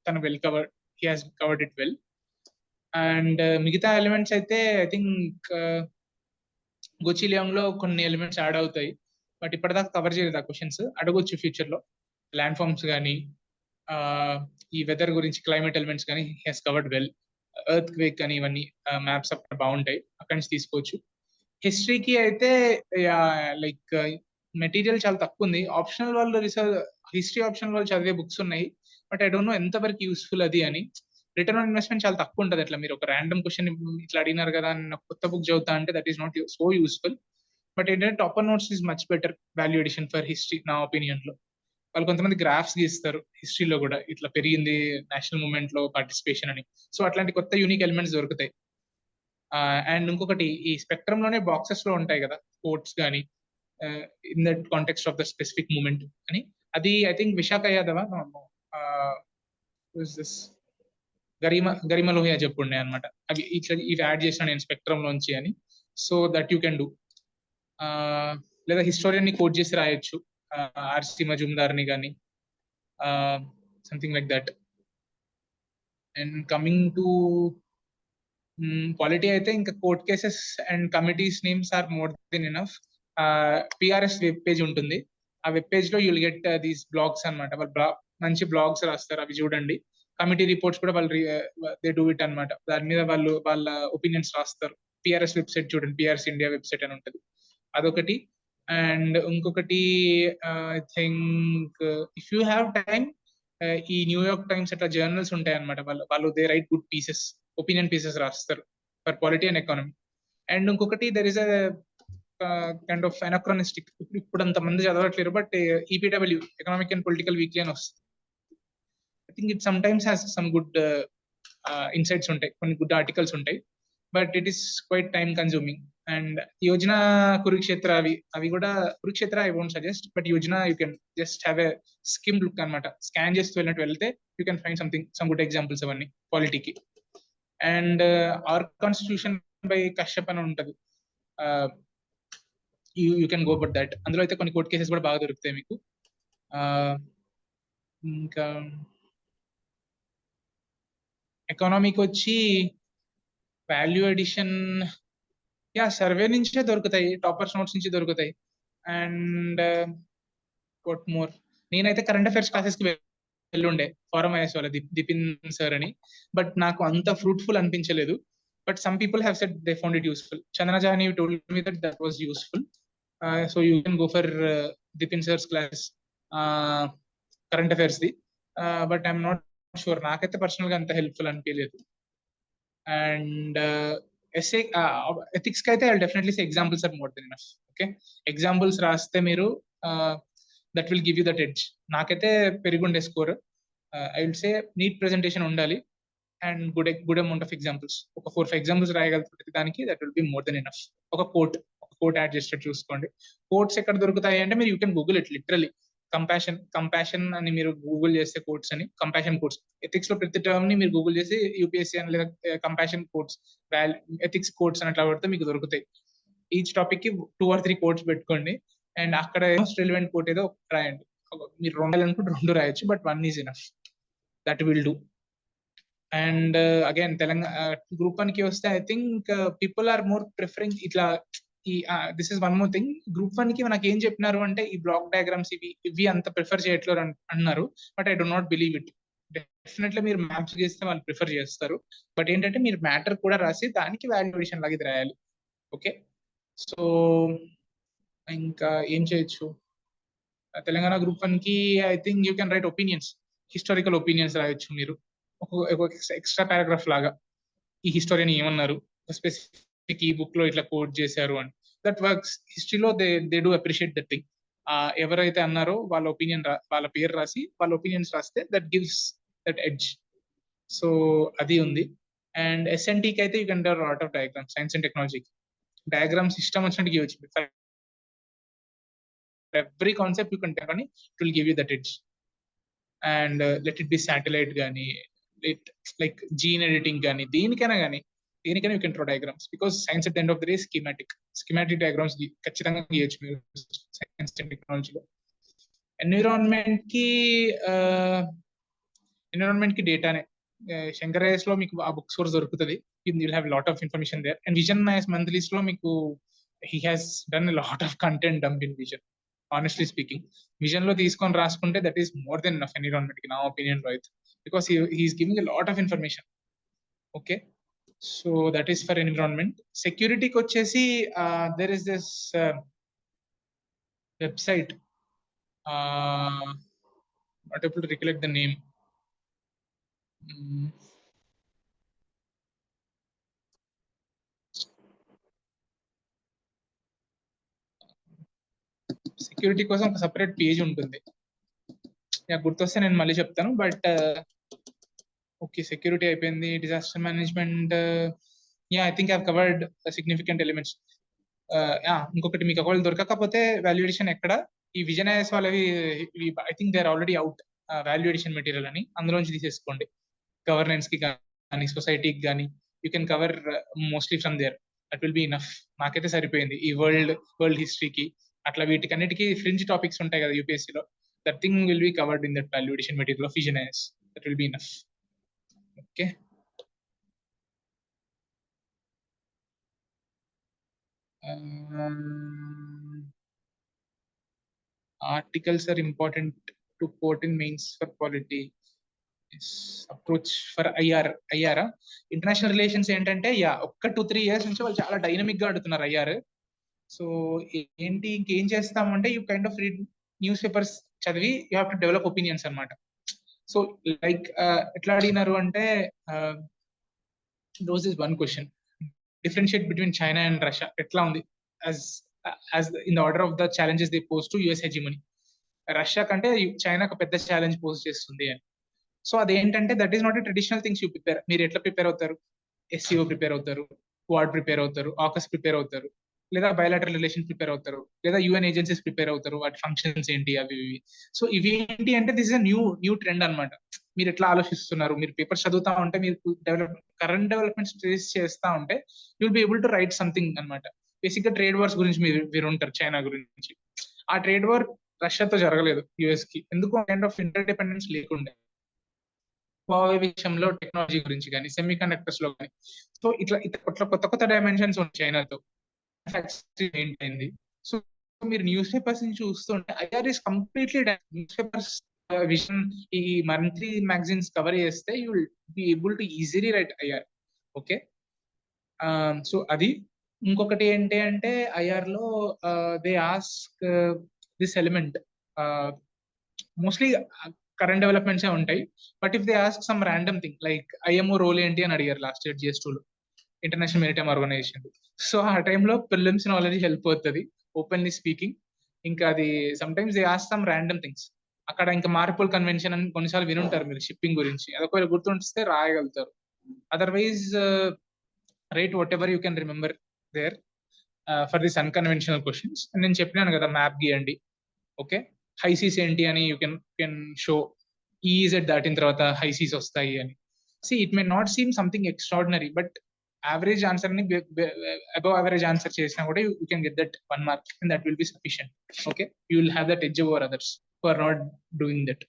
తను well covered, he has covered it well. And మిగతా ఎలిమెంట్స్ అయితే ఐ థింక్ గోచిలియాంగ్ లో కొన్ని ఎలిమెంట్స్ యాడ్ అవుతాయి, బట్ ఇప్పటిదాకా కవర్ చేయలేదు ఆ క్వశ్చన్స్. అడగొచ్చు ఫ్యూచర్ లో. ల్యాండ్ ఫార్మ్స్ కానీ, ఈ వెదర్ గురించి క్లైమేట్ ఎలిమెంట్స్ కానీ he has covered well. Earth quake కానీ ఇవన్నీ మ్యాప్స్ అక్కడ బాగుంటాయి, అక్కడి నుంచి తీసుకోవచ్చు. హిస్టరీకి అయితే లైక్ మెటీరియల్ చాలా తక్కువ ఉంది. ఆప్షనల్ వాళ్ళు హిస్టరీ ఆప్షనల్ వాళ్ళు చదివే బుక్స్ ఉన్నాయి, బట్ ఐ డోంట్ నో ఎంతవరకు యూస్ఫుల్ అది అని. రిటర్న్ ఆన్ ఇన్వెస్ట్మెంట్ చాలా తక్కువ ఉంటుంది. అట్లా మీరు ఒక ర్యాండమ్ క్వశ్చన్ ఇట్లా అడిగినారు కదా అని కొత్త బుక్ చదువుతా అంటే that is not so useful. But ఏంటంటే topper notes is much better value addition for history నా ఒపీనియన్ లో. వాళ్ళు కొంతమంది గ్రాఫ్స్ గీస్తారు హిస్టరీలో కూడా, ఇట్లా పెరిగింది నేషనల్ మూవ్మెంట్ లో పార్టిసిపేషన్ అని. సో అట్లాంటి కొత్త యూనిక్ ఎలిమెంట్స్ దొరుకుతాయి. అండ్ ఇంకొకటి, ఈ స్పెక్ట్రమ్ లోనే బాక్సెస్ లో ఉంటాయి కదా కోట్స్ కానీ, in that context of the specific moment అని. అది ఐ థింక్ విశాఖ యాదవ్ గరిమ లోహియా చెప్పుండే అనమాట. అవి ఇట్లా ఇవి యాడ్ చేసిన నేను స్పెక్ట్రమ్ లోంచి అని. So that you can do. లేదా హిస్టోరియన్ ని కోట్ చేసి రాయొచ్చు, ఆర్సి మజుందార్ ని కానీ, something like that. And coming to polity అయితే ఇంకా court cases and committees names are more than enough. PRS web page ఉంటుంది, ఆ వెబ్ పేజ్ లో యుల్ గెట్ దీస్ బ్లాగ్స్ అనమాట. వాళ్ళు మంచి బ్లాగ్స్ రాస్తారు, అవి చూడండి. కమిటీ రిపోర్ట్స్ కూడా వాళ్ళు దే డూ ఇట్ అనమాట. దాని మీద వాళ్ళు వాళ్ళ ఒపీనియన్స్ రాస్తారు. పిఆర్ఎస్ వెబ్సైట్ చూడండి, పిఆర్ఎస్ ఇండియా వెబ్సైట్ అని ఉంటుంది, అదొకటి. అండ్ ఇంకొకటి I think if you have time, ఈ న్యూయార్క్ టైమ్స్ అట్లా జర్నల్స్ ఉంటాయి అనమాట. వాళ్ళు they write good pieces, opinion pieces రాస్తారు for polity and economy. And ఇంకొకటి there is a kind of anachronistic, ఇప్పుడు అంతమంది చదవట్లేరు, but EPW, economic and political weekly అని వస్తుంది. I think it sometimes has some good insights ఉంటాయి, కొన్ని good articles ఉంటాయి, but it is quite time consuming. And Yojana, Kurukshetra, అవి కూడా, Kurukshetra I won't suggest, but Yojana you can just have a skim look అనమాట. Scan చేస్తూ వెళ్ళినట్టు వెళ్తే you can find some good examples అవన్నీ పాలిటీకి. And our constitution by Kashyap అని ఉంటుంది, you can go but that. అందులో అయితే కొన్ని కోర్ట్ కేసెస్ కూడా బాగా దొరుకుతాయి మీకు. ఇంకా ఎకానమీకి వచ్చి వాల్యూ అడిషన్, యా సర్వే నుంచే దొరుకుతాయి, టాపర్స్ నోట్స్ నుంచి దొరుకుతాయి. అండ్ వాట్ మోర్, నేనైతే కరెంట్ అఫైర్స్ క్లాసెస్ కి వెళ్ళుండే, ఫారం ఐఎస్ వాళ్ళ దిపిన్ సార్ అని, బట్ నాకు అంత ఫ్రూట్ఫుల్ అనిపించలేదు. But some people have said they found it useful. Chandana Jani told me that was useful. So you can go for Dipin sir's class, current affairs the. But I'm not sure, నాకైతే personal గా అంత helpful అనిపించలేదు. And essay, ethics కి అయితే I definitely say examples are more than enough. Okay, examples రాస్తే మీరు that will give you that edge. నాకైతే పెరిగుండే score. I will say neat presentation ఉండాలి and good amount of examples. ఒక 4-5 examples రాయగలుగుతుంది దానికి, that will be more than enough. ఒక coat add చేసేటట్టు చూసుకోండి. కోట్స్ ఎక్కడ దొరుకుతాయి అంటే మీరు you can Google it literally. Compassion అని మీరు గూగుల్ చేస్తే కోట్స్ అని, కంపాషన్ కోట్స్, ఎథిక్స్ లో ప్రతి టర్మ్ ని మీరు గూగుల్ చేసి యూపీఎస్సీ అని లేదా కంపాషన్ కోట్స్, ఎథిక్స్ కోట్స్ అని అట్లా పడితే మీకు దొరుకుతాయి. ఈచ్ టాపిక్ కి 2 or 3 కోట్స్ పెట్టుకోండి అండ్ అక్కడ మోస్ట్ రిలవెంట్ కోట్ ఏదో రాయండి. మీరు 2 అనుకుంటే 2 రాయొచ్చు, but 1 is enough, that will do. And again Telangana group 1 కి వస్తే I think people are more preferring ఇట్లా. This is one more thing, group 1 కి మనకి ఏం చెప్పినారు అంటే ఈ బ్లాక్ డయాగ్రామ్స్ ఇవి అంత ప్రిఫర్ చేయట్లేదు అన్నారు, but I do not believe it. Definitely మీరు మ్యాప్స్ చేస్తే వాళ్ళు ప్రిఫర్ చేస్తారు, బట్ ఏంటంటే మీరు మ్యాటర్ కూడా రాసి దానికి వాల్యుయేషన్ లాగా ఇది రాయాలి. ఓకే, సో ఇంకా ఏం చేయొచ్చు. తెలంగాణ గ్రూప్ 1 కి I think you can right opinions, historical opinions రాయొచ్చు మీరు, ఒక ఎక్స్ట్రా పారాగ్రాఫ్ లాగా. ఈ హిస్టోరియన్ ఏమన్నారు, స్పెసిఫిక్ ఈ బుక్ లో ఇట్లా కోట్ చేశారు అని. That works. హిస్టరీలో they do appreciate that thing. ఎవరైతే అన్నారో వాళ్ళ ఒపీనియన్, వాళ్ళ పేరు రాసి వాళ్ళ ఒపీనియన్స్ రాస్తే that gives that edge. So అది ఉంది. అండ్ ఎస్ఎన్టీకి అయితే you can do lot of diagrams. Science and టెక్నాలజీకి డయాగ్రామ్స్ ఇష్టం వచ్చినట్టు గీయవచ్చు. Every concept you can take అని, it will give you that edge. And let it be satellite కానీ, లైక్ జీన్ ఎడిటింగ్ కానీ, దేనికైనా you can draw diagrams, because science at the end of the day schematic diagrams ఖచ్చితంగా గీయచ్చు మీరు science and టెక్నాలజీలో. Environment కి డేటానే. Shankar is లో మీకు ఆ బుక్ సోర్స్ దొరుకుతుంది, you will have lot of information there. And Vision IAS monthlies లో మీకు he has done lot of content dump in Vision. Honestly speaking, Vision లో తీసుకొని రాసుకుంటే that is more than enough environment కి, నా opinion లో అయితే, because he is giving a lot of information. Okay, so that is for environment. Security ko vachesi there is this website, not able to recollect the name. Security కోసం ఒక separate page ఉంటుంది, నాకు గుర్తొస్తే నేను మళ్ళీ చెప్తాను. బట్ ఓకే, సెక్యూరిటీ అయిపోయింది. Disaster management, yeah I think I have covered significant elements. ఇంకొకటి మీకు ఒకవేళ దొరకకపోతే వాల్యుయేషన్ ఎక్కడ, ఈ విజన్ ఐఎస్ వాళ్ళవి I think they are already out, valuation material అని, అందులోంచి తీసేసుకోండి. గవర్నెన్స్ కి కానీ, సొసైటీకి కానీ, you can cover mostly from there. That will be enough. నాకైతే సరిపోయింది. ఈ వరల్డ్ హిస్టరీకి అట్లా వీటికన్నిటికీ ఫ్రింజ్ టాపిక్స్ ఉంటాయి కదా యూపీఎస్సీలో, that thing will be covered in that valuation material of vision IAS. That will be enough. Okay, articles are important to quote in mains for polity. Approach for IR international relations ఏంటంటే, ఒక 2-3 years నుంచి వాళ్ళు చాలా dynamic గా ఆడుతున్నారు IR. So ఏంటి ఇంకేం చేస్తామంటే you kind of read newspapers చదివి you have to develop opinions అనమాట. సో లైక్ ఎట్లా అడిగినారు అంటే those is one question, differentiate between China and Russia ఎట్లా ఉంది as in the order of the challenges they pose to US hegemony. Russia కంటే చైనాకు పెద్ద ఛాలెంజ్ పోజ్ చేస్తుంది అని. సో అదేంటంటే that is not a traditional things you prepare. మీరు ఎట్లా ప్రిపేర్ అవుతారు? SCO ప్రిపేర్ అవుతారు, క్వాడ్ ప్రిపేర్ అవుతారు, ఆకస్ ప్రిపేర్ అవుతారు, లేదా బయలాటరల్ రిలేషన్ ప్రిపేర్ అవుతారు, లేదా UN ఏజెన్సీస్ ప్రిపేర్ అవుతారు, వాటి ఫంక్షన్స్ ఏంటి అవి ఇవి. సో ఇవి ఏంటి అంటే దిస్ ఇస్ న్యూ ట్రెండ్ అనమాట. మీరు ఎట్లా ఆలోచిస్తున్నారు, మీరు పేపర్ చదువుతా ఉంటే, మీరు కరెంట్ డెవలప్మెంట్స్ ట్రేస్ చేస్తా ఉంటే you will be able to write something అనమాట. బేసిక్ గా ట్రేడ్ వార్స్ గురించి మీరు ఉంటారు, చైనా గురించి. ఆ ట్రేడ్ వార్ రష్యాతో జరగలేదు US కి, ఎందుకు కైండ్ ఆఫ్ ఇంటర్ డిపెండెన్స్ లేకుండే వావే విషయంలో, టెక్నాలజీ గురించి కానీ, సెమీ కండక్టర్స్ లో కానీ. సో ఇట్లా కొత్త డైమెన్షన్స్ ఉన్నాయి చైనాతో ఏంటైంది. సో మీరు న్యూస్ పేపర్స్ నుంచి చూస్తుంటే IR is completely newspapers vision ఈ మంత్లీ మ్యాగజైన్స్ కవర్ చేస్తే you will be able to easily write IR. Okay, so అది. ఇంకొకటి ఏంటి అంటే IR లో they ask this element, mostly current developments ఉంటాయి, but if they ask some random thing like IMO role ఏంటి అని అడిగారు లాస్ట్ ఇయర్ GS2 లో, ఇంటర్నేషనల్ మెరిటైమ్ ఆర్గనైజేషన్. సో ఆ టైంలో ప్రిలిమ్స్ నాలెడ్జ్ హెల్ప్ అవుతుంది, ఓపెన్లీ స్పీకింగ్. ఇంకా అది some times they ask some random things. అక్కడ ఇంకా మార్పుల్ కన్వెన్షన్ అని కొన్నిసార్లు వినుంటారు మీరు షిప్పింగ్ గురించి, అది ఒకవేళ గుర్తుంటే రాయగలుగుతారు. Otherwise write whatever you can remember there for this unconventional questions. నేను చెప్పినాను కదా, మ్యాప్ గీయండి. ఓకే, హై సీస్ ఏంటి అని యూ కెన్ షో, ఈజెడ్ దాటిన తర్వాత హై సీస్ వస్తాయి అని. See it may not seem something extraordinary, but average answer ని అబవ్ యావరేజ్ ఆన్సర్ చేసినా కూడా you can get that 1 mark and that will be sufficient. Okay, you will have that edge over others who are not doing that.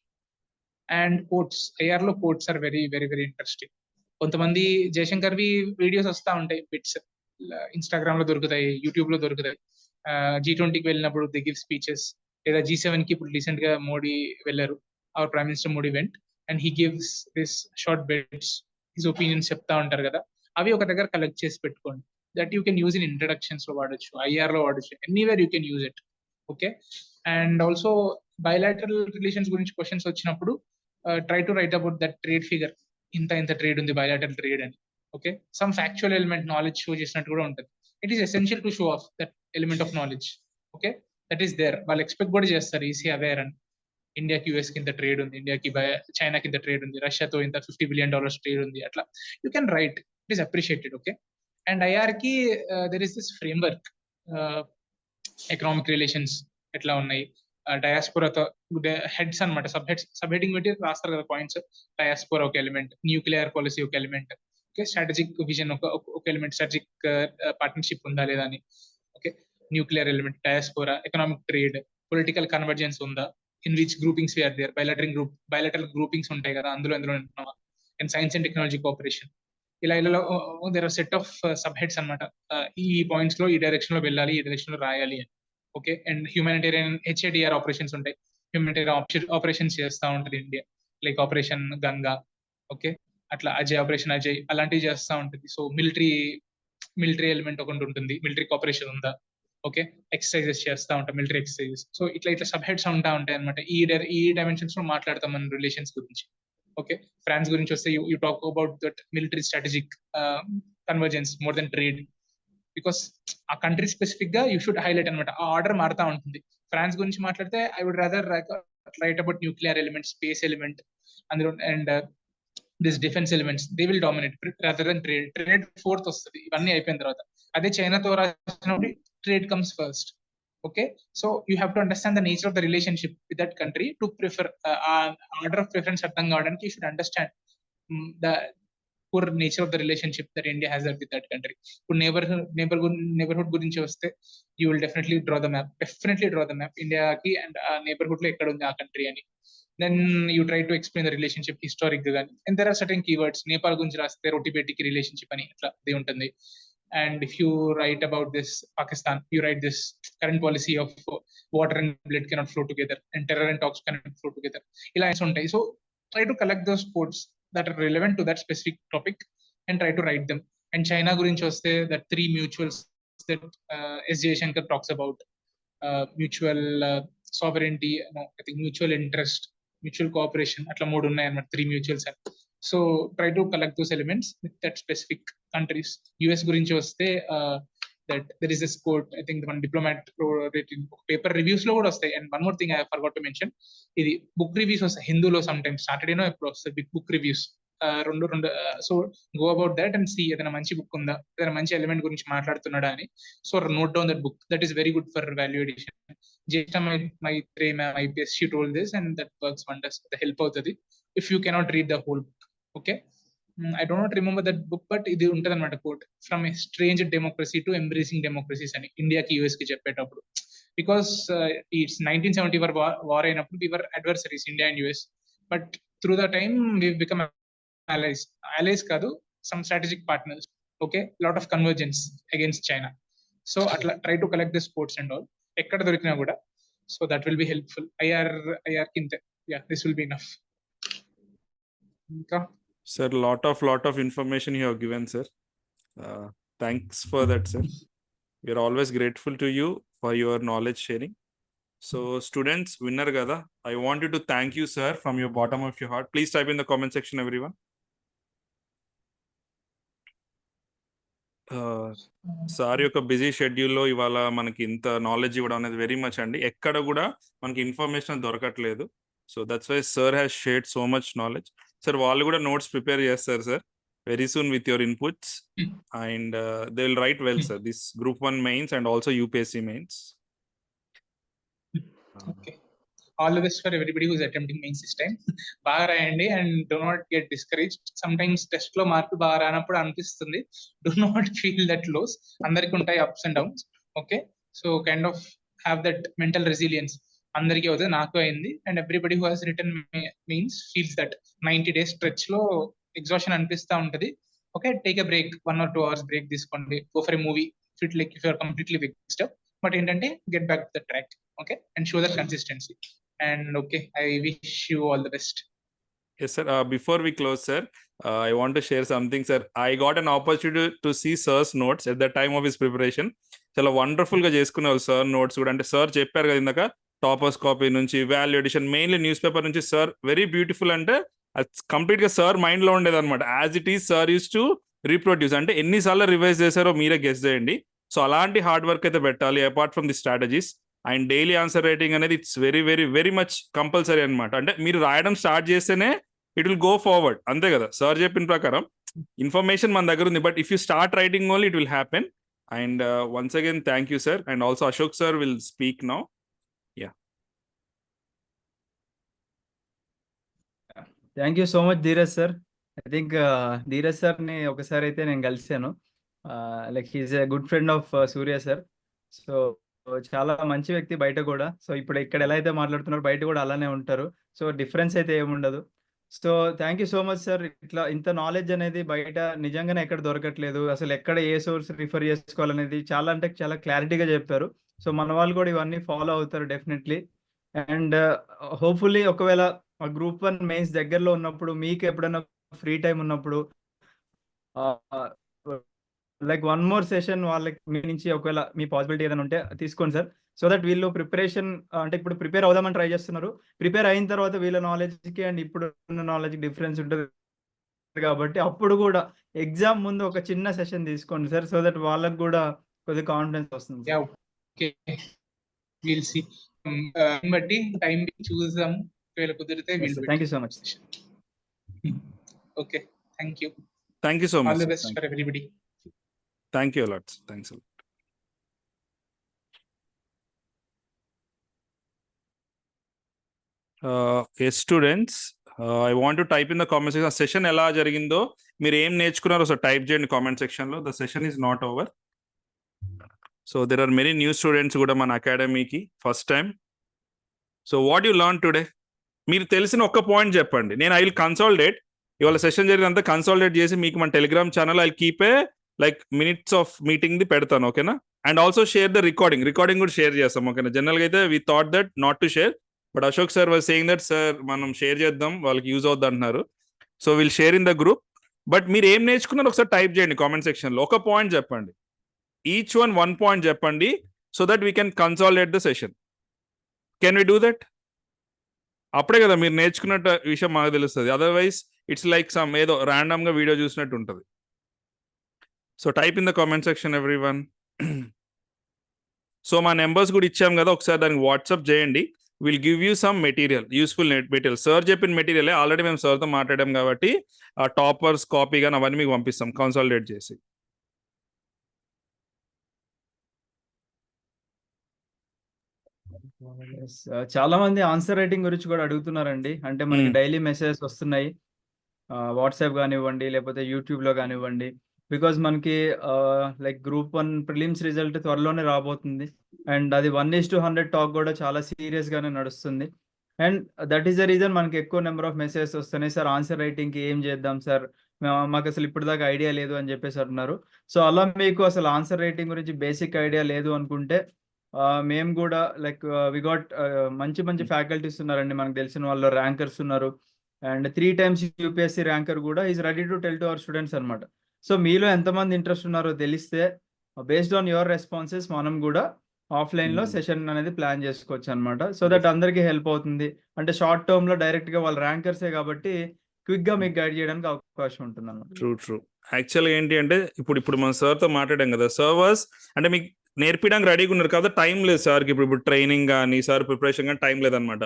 And quotes, IR లో quotes are very very very interesting. కొంతమంది జయశంకర్వి videos వస్తా ఉంటాయి, bits Instagram లో దొరుకుతాయి, YouTube లో దొరుకుతాయి. G20కి వెళ్ళినప్పుడు దే గివ్ స్పీచెస్, లేదా G7 కి ఇప్పుడు రీసెంట్ గా మోడీ వెళ్ళారు, our prime minister Modi went and he gives this short bits, his opinions చెప్తా ఉంటారు కదా, అవి ఒక దగ్గర కలెక్ట్ చేసి పెట్టుకోండి. That you can use in introductions లో వాడచ్చు, IR లో వాడచ్చు, anywhere you can use it. Okay, and also bilateral relations గురించి క్వశ్చన్స్ వచ్చినప్పుడు try to write about that trade figure, ఇంత ట్రేడ్ ఉంది బయలాటరల్ ట్రేడ్ అని. Okay, some factual element knowledge show చేసినట్టు కూడా ఉంటుంది. It is essential to show off that element of knowledge. Okay, that is there. వాళ్ళు expect కూడా చేస్తారు, EC aware అని. ఇండియాకి US కి ఇంత ట్రేడ్ ఉంది, ఇండియాకి చైనాకి ఇంత ట్రేడ్ ఉంది, రష్యాతో ఇంత $50 billion ట్రేడ్ ఉంది, అట్లా you can write, it is appreciated. Okay, and IR కి there is this framework, economic relations ఎట్లా ఉన్నాయి, డయాస్పోరాతో హెడ్స్ అనమాట, సబ్ హెడింగ్ పెట్టి రాస్తారు కదా పాయింట్స్. డయాస్పోరా ఒక ఎలిమెంట్, న్యూక్లియర్ పాలసీ ఒక ఎలిమెంట్, ఓకే, స్ట్రాటజిక్ విజన్ ఒక ఎలిమెంట్, స్ట్రాటజిక్ పార్ట్నర్షిప్ ఉందా లేదా అని. Okay, nuclear element, diaspora, economic trade, political convergence ఉందా, in which groupings we are there, bilateral groupings ఉంటాయి కదా, అందులో ఉంటున్నావా, and science and technology cooperation. ఇలా there are set of sub heads అనమాట. ఈ పాయింట్స్ లో ఈ డైరెక్షన్ లో వెళ్ళాలి, ఈ డైరెక్షన్ లో రాయాలి అని. Okay, and humanitarian HADR operations ఉంటాయి, హ్యూమానిటేరియన్ ఆపరేషన్స్ చేస్తూ ఉంటుంది India, like operation Ganga. Okay, అట్లా ఆపరేషన్ అజయ్ అలాంటివి చేస్తూ ఉంటుంది. సో మిలిటరీ ఎలిమెంట్ ఒకటి ఉంటుంది, మిలిటరీ కోఆపరేషన్ ఉందా. ఓకే, ఎక్సర్సైజెస్ చేస్తూ ఉంటాం, మిలిటరీ ఎక్సర్సైజెస్. సో ఇట్లా సబ్ హెడ్స్ ఉంటా ఉంటాయి అనమాట. ఈ డైమెన్షన్స్ లో మాట్లాడతాం మన రిలేషన్స్ గురించి. ఓకే, ఫ్రాన్స్ గురించి వస్తే you talk about that military strategic convergence more than trade, because ఆ కంట్రీ స్పెసిఫిక్ గా యూ షుడ్ హైలైట్ అనమాట. ఆ ఆర్డర్ మారుతా ఉంటుంది. ఫ్రాన్స్ గురించి మాట్లాడితే I would rather write about nuclear element, space element అందులో, and this defence elements they will dominate rather than trade. Trade fourth వస్తుంది ఇవన్నీ అయిపోయిన తర్వాత. అదే చైనాతో రాసినప్పుడు trade comes first. Okay, so you have to understand the nature of the relationship with that country to prefer. Order of preference అర్థం కావడానికి you should understand the poor nature of the relationship that India has with that country. ఇప్పుడు neighbourhood గురించి వస్తే you will definitely draw the map ఇండియాకి and neighbourhood లో ఎక్కడ ఉంది ఆ కంట్రీ అని. Then you try to explain the relationship historic గా కానీ. And there are certain keywords, Nepal గురించి రాస్తే రోటీ బేటీకి రిలేషన్షిప్ అని అట్లా అది ఉంటుంది. And if you write about this Pakistan, you write this current policy of water and blood cannot flow together and terror and talks cannot flow together. ila untai. So try to collect those quotes that are relevant to that specific topic and try to write them. And China gurinchi vaste that 3 mutual that S. Jaishankar talks about mutual sovereignty, no, I think mutual interest, mutual cooperation. Atla మూడు ఉన్నాయి అన్నమాట, 3 mutuals. So try to collect those elements with that specific countries. US గురించి వస్తే that there is this quote, I think the one diplomat wrote in paper reviews లో కూడా వస్తాయి. And one more thing I forgot to mention, ఇది book reviews వస్తాయి హిందూలో sometimes సాటర్డేనో ఎప్పుడు వస్తాయి బిగ్ బుక్ రివ్యూస్. రెండు so go about that and see ఏదైనా మంచి బుక్ ఉందా, ఏదైనా మంచి ఎలిమెంట్ గురించి మాట్లాడుతున్నాడా అని. So note down that book, that is very good for value edition. Jyeshtha Maitrey ma'am IPS, she told this and that works wonders, help అవుతుంది if you cannot read the whole book. Okay, I do not remember that book, but ఇది ఉంటుంది అనమాట quote, from a strange democracy to embracing democracies అని ఇండియాకి US కి చెప్పేటప్పుడు. Because it's 1970 war అయినప్పుడు we were adversaries, India and US, but through the time we've become allies కాదు, some strategic partners. Okay, lot of convergence against China. So atla try to collect the sports and all ఎక్కడ దొరికినా కూడా. So that will be helpful. IR kinte, yeah, this will be enough. ఇంకా Sir, lot of information you have given, sir. Thanks for that, sir. We are always grateful to you for your knowledge sharing. So students, winner kada, I want you to thank you, sir, from your bottom of your heart. Please type in the comment section, everyone. Sir యొక్క busy షెడ్యూల్లో ఇవాళ మనకి ఇంత knowledge ఇవ్వడం అనేది very much అండి. ఎక్కడ కూడా మనకి ఇన్ఫర్మేషన్ దొరకట్లేదు. So that's why sir has shared so much knowledge. Sir వాళ్ళు కూడా నోట్స్ ప్రిపేర్ చేస్తారు sir very soon with your inputs and they will write well sir this group 1 mains and also UPSC mains. Okay, all the best for everybody who's attempting mains this time. బాగా రాయండి and do not get discouraged. Sometimes test లో మార్కులు బాగా రానప్పుడు అనిపిస్తుంది, do not feel that loss. అందరికి ఉంటాయి ups and downs. Okay, so kind of have that mental resilience. అందరికీ అవుతుంది, నాకు అయింది, and everybody who has written means feels that 90 days stretch లో exhaustion అనిపిస్తా ఉంటది. Okay, take a break, 1 or 2 hours break తీసుకోండి, go for a movie if you are completely fixed up. But ఏంటంటే get back to the track, okay, and show that consistency. And okay, I wish you all the best. Yes, sir. Before we close, sir, I want to share something, sir. I got an opportunity to see sir's notes at the time of his preparation. చాలా wonderful గా చేసుకున్నారు sir notes కూడా. అంటే sir చెప్పారు కదా ఇందాక, toppers copy నుంచి value addition, mainly newspaper నుంచి సార్ వెరీ బ్యూటిఫుల్. అంటే అది కంప్లీట్ గా సార్ మైండ్ లో ఉండేది అనమాట. As it is sir use to reproduce. అంటే ఎన్నిసార్లు రివైజ్ చేశారో మీరే గెస్ చేయండి. సో అలాంటి హార్డ్ వర్క్ అయితే పెట్టాలి apart from the strategies. And daily answer writing అనేది it's very very very much compulsory అనమాట. అంటే మీరు రాయడం స్టార్ట్ చేస్తేనే ఇట్ విల్ గో ఫార్వర్డ్, అంతే కదా. సార్ చెప్పిన ప్రకారం ఇన్ఫర్మేషన్ మన దగ్గర ఉంది, but if you start writing only it will happen. And once again thank you sir. And also Ashok sir will speak now. Yeah, thank you so much Dheeraj sir. I think Dheeraj సార్ని ఒకసారి అయితే నేను కలిసాను. Like he is a good friend of Surya sir. So చాలా మంచి వ్యక్తి బయట కూడా. సో ఇప్పుడు ఇక్కడ ఎలా అయితే మాట్లాడుతున్నారు బయట కూడా అలానే ఉంటారు. సో డిఫరెన్స్ అయితే ఏముండదు. So thank you so much sir. ఇట్లా ఇంత నాలెడ్జ్ అనేది బయట నిజంగానే ఎక్కడ దొరకట్లేదు. అసలు ఎక్కడ ఏ సోర్స్ రిఫర్ చేసుకోవాలనేది చాలా అంటే చాలా క్లారిటీగా చెప్పారు. సో మన వాళ్ళు కూడా ఇవన్నీ ఫాలో అవుతారు డెఫినెట్లీ. అండ్ హోప్ఫుల్లీ ఒకవేళ గ్రూప్ 1 మెయిన్స్ దగ్గరలో ఉన్నప్పుడు, మీకు ఎప్పుడైనా ఫ్రీ టైం ఉన్నప్పుడు, లైక్ 1 more సెషన్ వాళ్ళకి మీ నుంచి ఒకవేళ మీ పాసిబిలిటీ ఏదైనా ఉంటే తీసుకోండి సార్. సో దట్ వీళ్ళు ప్రిపరేషన్ అంటే ఇప్పుడు ప్రిపేర్ అవుదామని ట్రై చేస్తున్నారు. ప్రిపేర్ అయిన తర్వాత వీళ్ళ నాలెడ్జ్కి అండ్ ఇప్పుడు ఉన్న నాలెడ్జ్కి డిఫరెన్స్ ఉంటుంది కాబట్టి అప్పుడు కూడా ఎగ్జామ్ ముందు ఒక చిన్న సెషన్ తీసుకోండి సార్. సో దట్ వాళ్ళకి కూడా కొద్దిగా కాన్ఫిడెన్స్ వస్తుంది. Yeah, okay, we'll see. బట్టి టైం చూద్దాం, ఒకవేళ కుదిరితే thank you so much. Okay, thank you. Thank you so All much. the best for everybody. Thank you a lot. Thanks a lot. Yes, students, I want to type in the comment section. Session ఎలా జరిగిందో, మీరు ఏం నేర్చుకున్నారో so type చేయండి comment section లో. The session is not over. So there are many new students కూడా మన అకాడమీకి first time. So what you learn today? మీరు తెలిసిన ఒక్క పాయింట్ చెప్పండి. నేను ఐ విల్ కన్సాలిడేట్, ఇవాళ సెషన్ జరిగినంత కన్సాలిడేట్ చేసి మీకు మన Telegram channel I will keep a like minutes of meeting the పెడతాను, ఓకేనా? And also share the recording కూడా షేర్ చేస్తాం, ఓకేనా? జనరల్గా అయితే we thought that not to share, but Ashok sir was saying that sir మనం షేర్ చేద్దాం, వాళ్ళకి యూజ్ అవుద్ది అంటున్నారు. So will share in the group. But మీరు ఏం నేర్చుకున్నారు ఒకసారి టైప్ చేయండి కామెంట్ సెక్షన్లో. ఒక పాయింట్ చెప్పండి. ఈచ్ వన్ పాయింట్ చెప్పండి so that we can consolidate the session. Can we do that? అప్పుడే కదా మీరు నేర్చుకున్నట్టు విషయం మాకు తెలుస్తుంది. అదర్వైజ్ ఇట్స్ లైక్ సమ్ ఏదో ర్యాండమ్గా వీడియో చూసినట్టు ఉంటుంది. So type in the comment section every one. So మా నెంబర్స్ కూడా ఇచ్చాం కదా, ఒకసారి దానికి వాట్సాప్ చేయండి. Will give you some material, useful material. Sir చెప్పిన మెటీరియల్ ఆల్రెడీ మేము సార్తో మాట్లాడాం కాబట్టి ఆ టాపర్స్ కాపీ కానీ అవన్నీ మీకు పంపిస్తాం కన్సాలిడేట్ చేసి. చాలా మంది ఆన్సర్ రైటింగ్ గురించి కూడా అడుగుతున్నారండి. అంటే మనకి డైలీ మెసేజెస్ వస్తున్నాయి, వాట్సాప్ కానివ్వండి లేకపోతే యూట్యూబ్లో కానివ్వండి. బికాజ్ మనకి లైక్ గ్రూప్ 1 ప్రిలిమ్స్ రిజల్ట్ త్వరలోనే రాబోతుంది. అండ్ అది 1:100 టాక్ కూడా చాలా సీరియస్గానే నడుస్తుంది. And that is the reason మనకి ఎక్కువ నెంబర్ ఆఫ్ మెసేజెస్ వస్తున్నాయి. సార్ ఆన్సర్ రైటింగ్కి ఏం చేద్దాం సార్, మాకు అసలు ఇప్పటిదాకా ఐడియా లేదు అని చెప్పేసి అంటున్నారు. సో అలా మీకు అసలు ఆన్సర్ రైటింగ్ గురించి బేసిక్ ఐడియా లేదు అనుకుంటే మేము కూడా లైక్ వి గాట్ మంచి మంచి ఫ్యాకల్టీస్ ఉన్నారండి, మనకు తెలిసిన వాళ్ళు ర్యాంకర్స్ ఉన్నారు. అండ్ 3 times యూపీఎస్సీ ర్యాంకర్ కూడా is ready to tell to our students అనమాట. సో మీలో ఎంతమంది ఇంట్రెస్ట్ ఉన్నారో తెలిస్తే బేస్డ్ ఆన్ యువర్ రెస్పాన్సెస్ మనం కూడా ఆఫ్లైన్లో సెషన్ అనేది ప్లాన్ చేసుకోవచ్చు అనమాట. సో దట్ అందరికీ హెల్ప్ అవుతుంది. అంటే షార్ట్ టర్మ్లో డైరెక్ట్గా వాళ్ళు ర్యాంకర్సే కాబట్టి క్విక్గా మీకు గైడ్ చేయడానికి అవకాశం ఉంటుంది అన్నమాట. ట్రూ. యాక్చువల్గా ఏంటి అంటే ఇప్పుడు మన సార్తో మాట్లాడాం కదా, సర్వర్స్ అంటే మీకు నేర్పించడానికి రెడీగా ఉన్నారు కదా, టైం లేదు సార్కి. ఇప్పుడు ట్రైనింగ్ కానీ సార్ ప్రిపరేషన్ కానీ టైం లేదనమాట.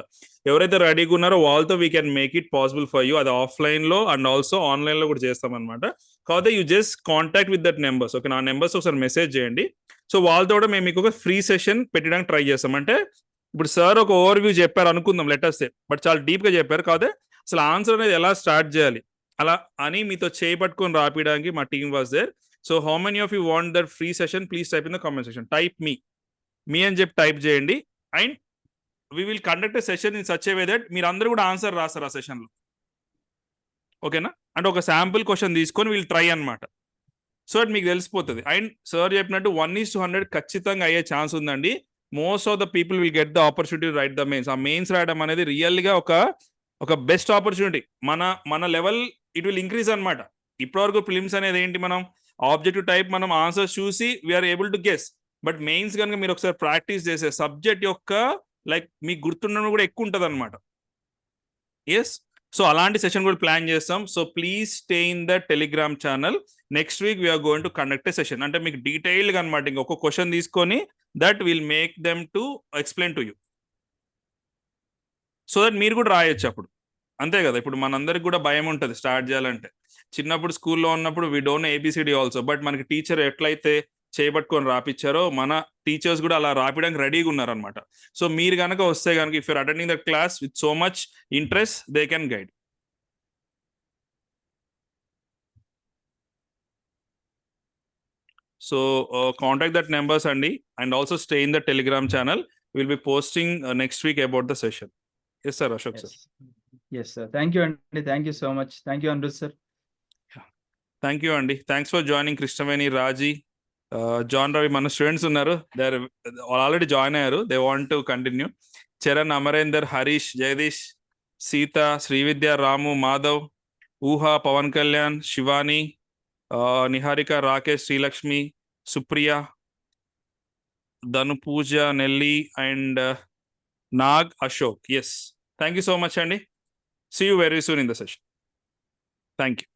ఎవరైతే రెడీగా ఉన్నారో వాళ్ళతో we can make it possible for you. అది ఆఫ్లైన్లో అండ్ ఆల్సో ఆన్లైన్లో కూడా చేస్తామన్నమాట. కాకపోతే you just contact with that numbers. Okay, నా నెంబర్స్ ఒకసారి మెసేజ్ చేయండి. సో వాళ్ళతో కూడా మేము మీకు ఒక ఫ్రీ సెషన్ పెట్టడానికి ట్రై చేస్తాం. అంటే ఇప్పుడు సార్ ఒక ఓవర్ వ్యూ చెప్పారు అనుకుందాం లెటర్స్, బట్ చాలా డీప్గా చెప్పారు. కాకపోతే అసలు ఆన్సర్ అనేది ఎలా స్టార్ట్ చేయాలి అలా అని మీతో చేపట్టుకొని రాపించడానికి మా team was there. So how many of you want that free session, please type in the comment section. Type me అని చెప్పి టైప్ చేయండి. And we will conduct a session in such a way that మీరు అందరూ కూడా answer రాస్తారు ఆ సెషన్లో. ఓకేనా? అంటే ఒక శాంపుల్ క్వశ్చన్ తీసుకొని వీళ్ళు ట్రై అనమాట. సో అది మీకు తెలిసిపోతుంది. అండ్ సార్ చెప్పినట్టు 1:100 ఖచ్చితంగా అయ్యే ఛాన్స్ ఉందండి. Most of the people will get the opportunity write the mains. ఆ మెయిన్స్ రాయడం అనేది రియల్గా ఒక బెస్ట్ ఆపర్చునిటీ. మన లెవెల్ ఇట్ విల్ ఇంక్రీజ్ అనమాట. ఇప్పటివరకు ఫిలిమ్స్ అనేది ఏంటి, మనం ఆబ్జెక్టివ్ టైప్ మనం ఆన్సర్స్ చూసి we're able to guess. But mains కనుక మీరు ఒకసారి ప్రాక్టీస్ చేసే సబ్జెక్ట్ యొక్క లైక్ మీకు గుర్తుండడం కూడా ఎక్కువ ఉంటుంది అనమాట. ఎస్, సో అలాంటి సెషన్ కూడా ప్లాన్ చేస్తాం. So please stay in the Telegram channel. Next week we're going to conduct a session. అంటే మీకు డీటెయిల్గా అనమాట ఇంకొక క్వశ్చన్ తీసుకొని that will make them to explain to you. So that మీరు కూడా రాయొచ్చు అప్పుడు. అంతే కదా, ఇప్పుడు మనందరికి కూడా భయం ఉంటుంది స్టార్ట్ చేయాలంటే. చిన్నప్పుడు స్కూల్లో ఉన్నప్పుడు we don't know A B C D also. But మనకి టీచర్ ఎట్లయితే చేయబట్టుకొని రాపిచ్చారో మన టీచర్స్ కూడా అలా రాపించడానికి రెడీగా ఉన్నారనమాట. సో మీరు కనుక వస్తే కనుక if you're attending the class with so much interest they can guide. So contact that numbers అండి. And also stay in the Telegram channel. Will be posting next week about the session. Yes sir, Ashok sir. Yes sir, thank you అండి. Thank you so much. Thank you Anirudh sir. Thank you అండి. Thanks for joining. Krishnaveni, Raji, John Ravi మన students ఉన్నారు. They already join అయ్యారు. They want to continue. Charan, Amarender, Harish, Jagadish, Sita, Srividya, Ramu, Madhav, Uha, Pawan Kalyan, Shivani, Niharika, Rakesh, Srilakshmi, Supriya, Dhanu, Pooja, Nelli and Nag, Ashok. Yes, thank you so much అండి. See you very soon in the session. Thank you.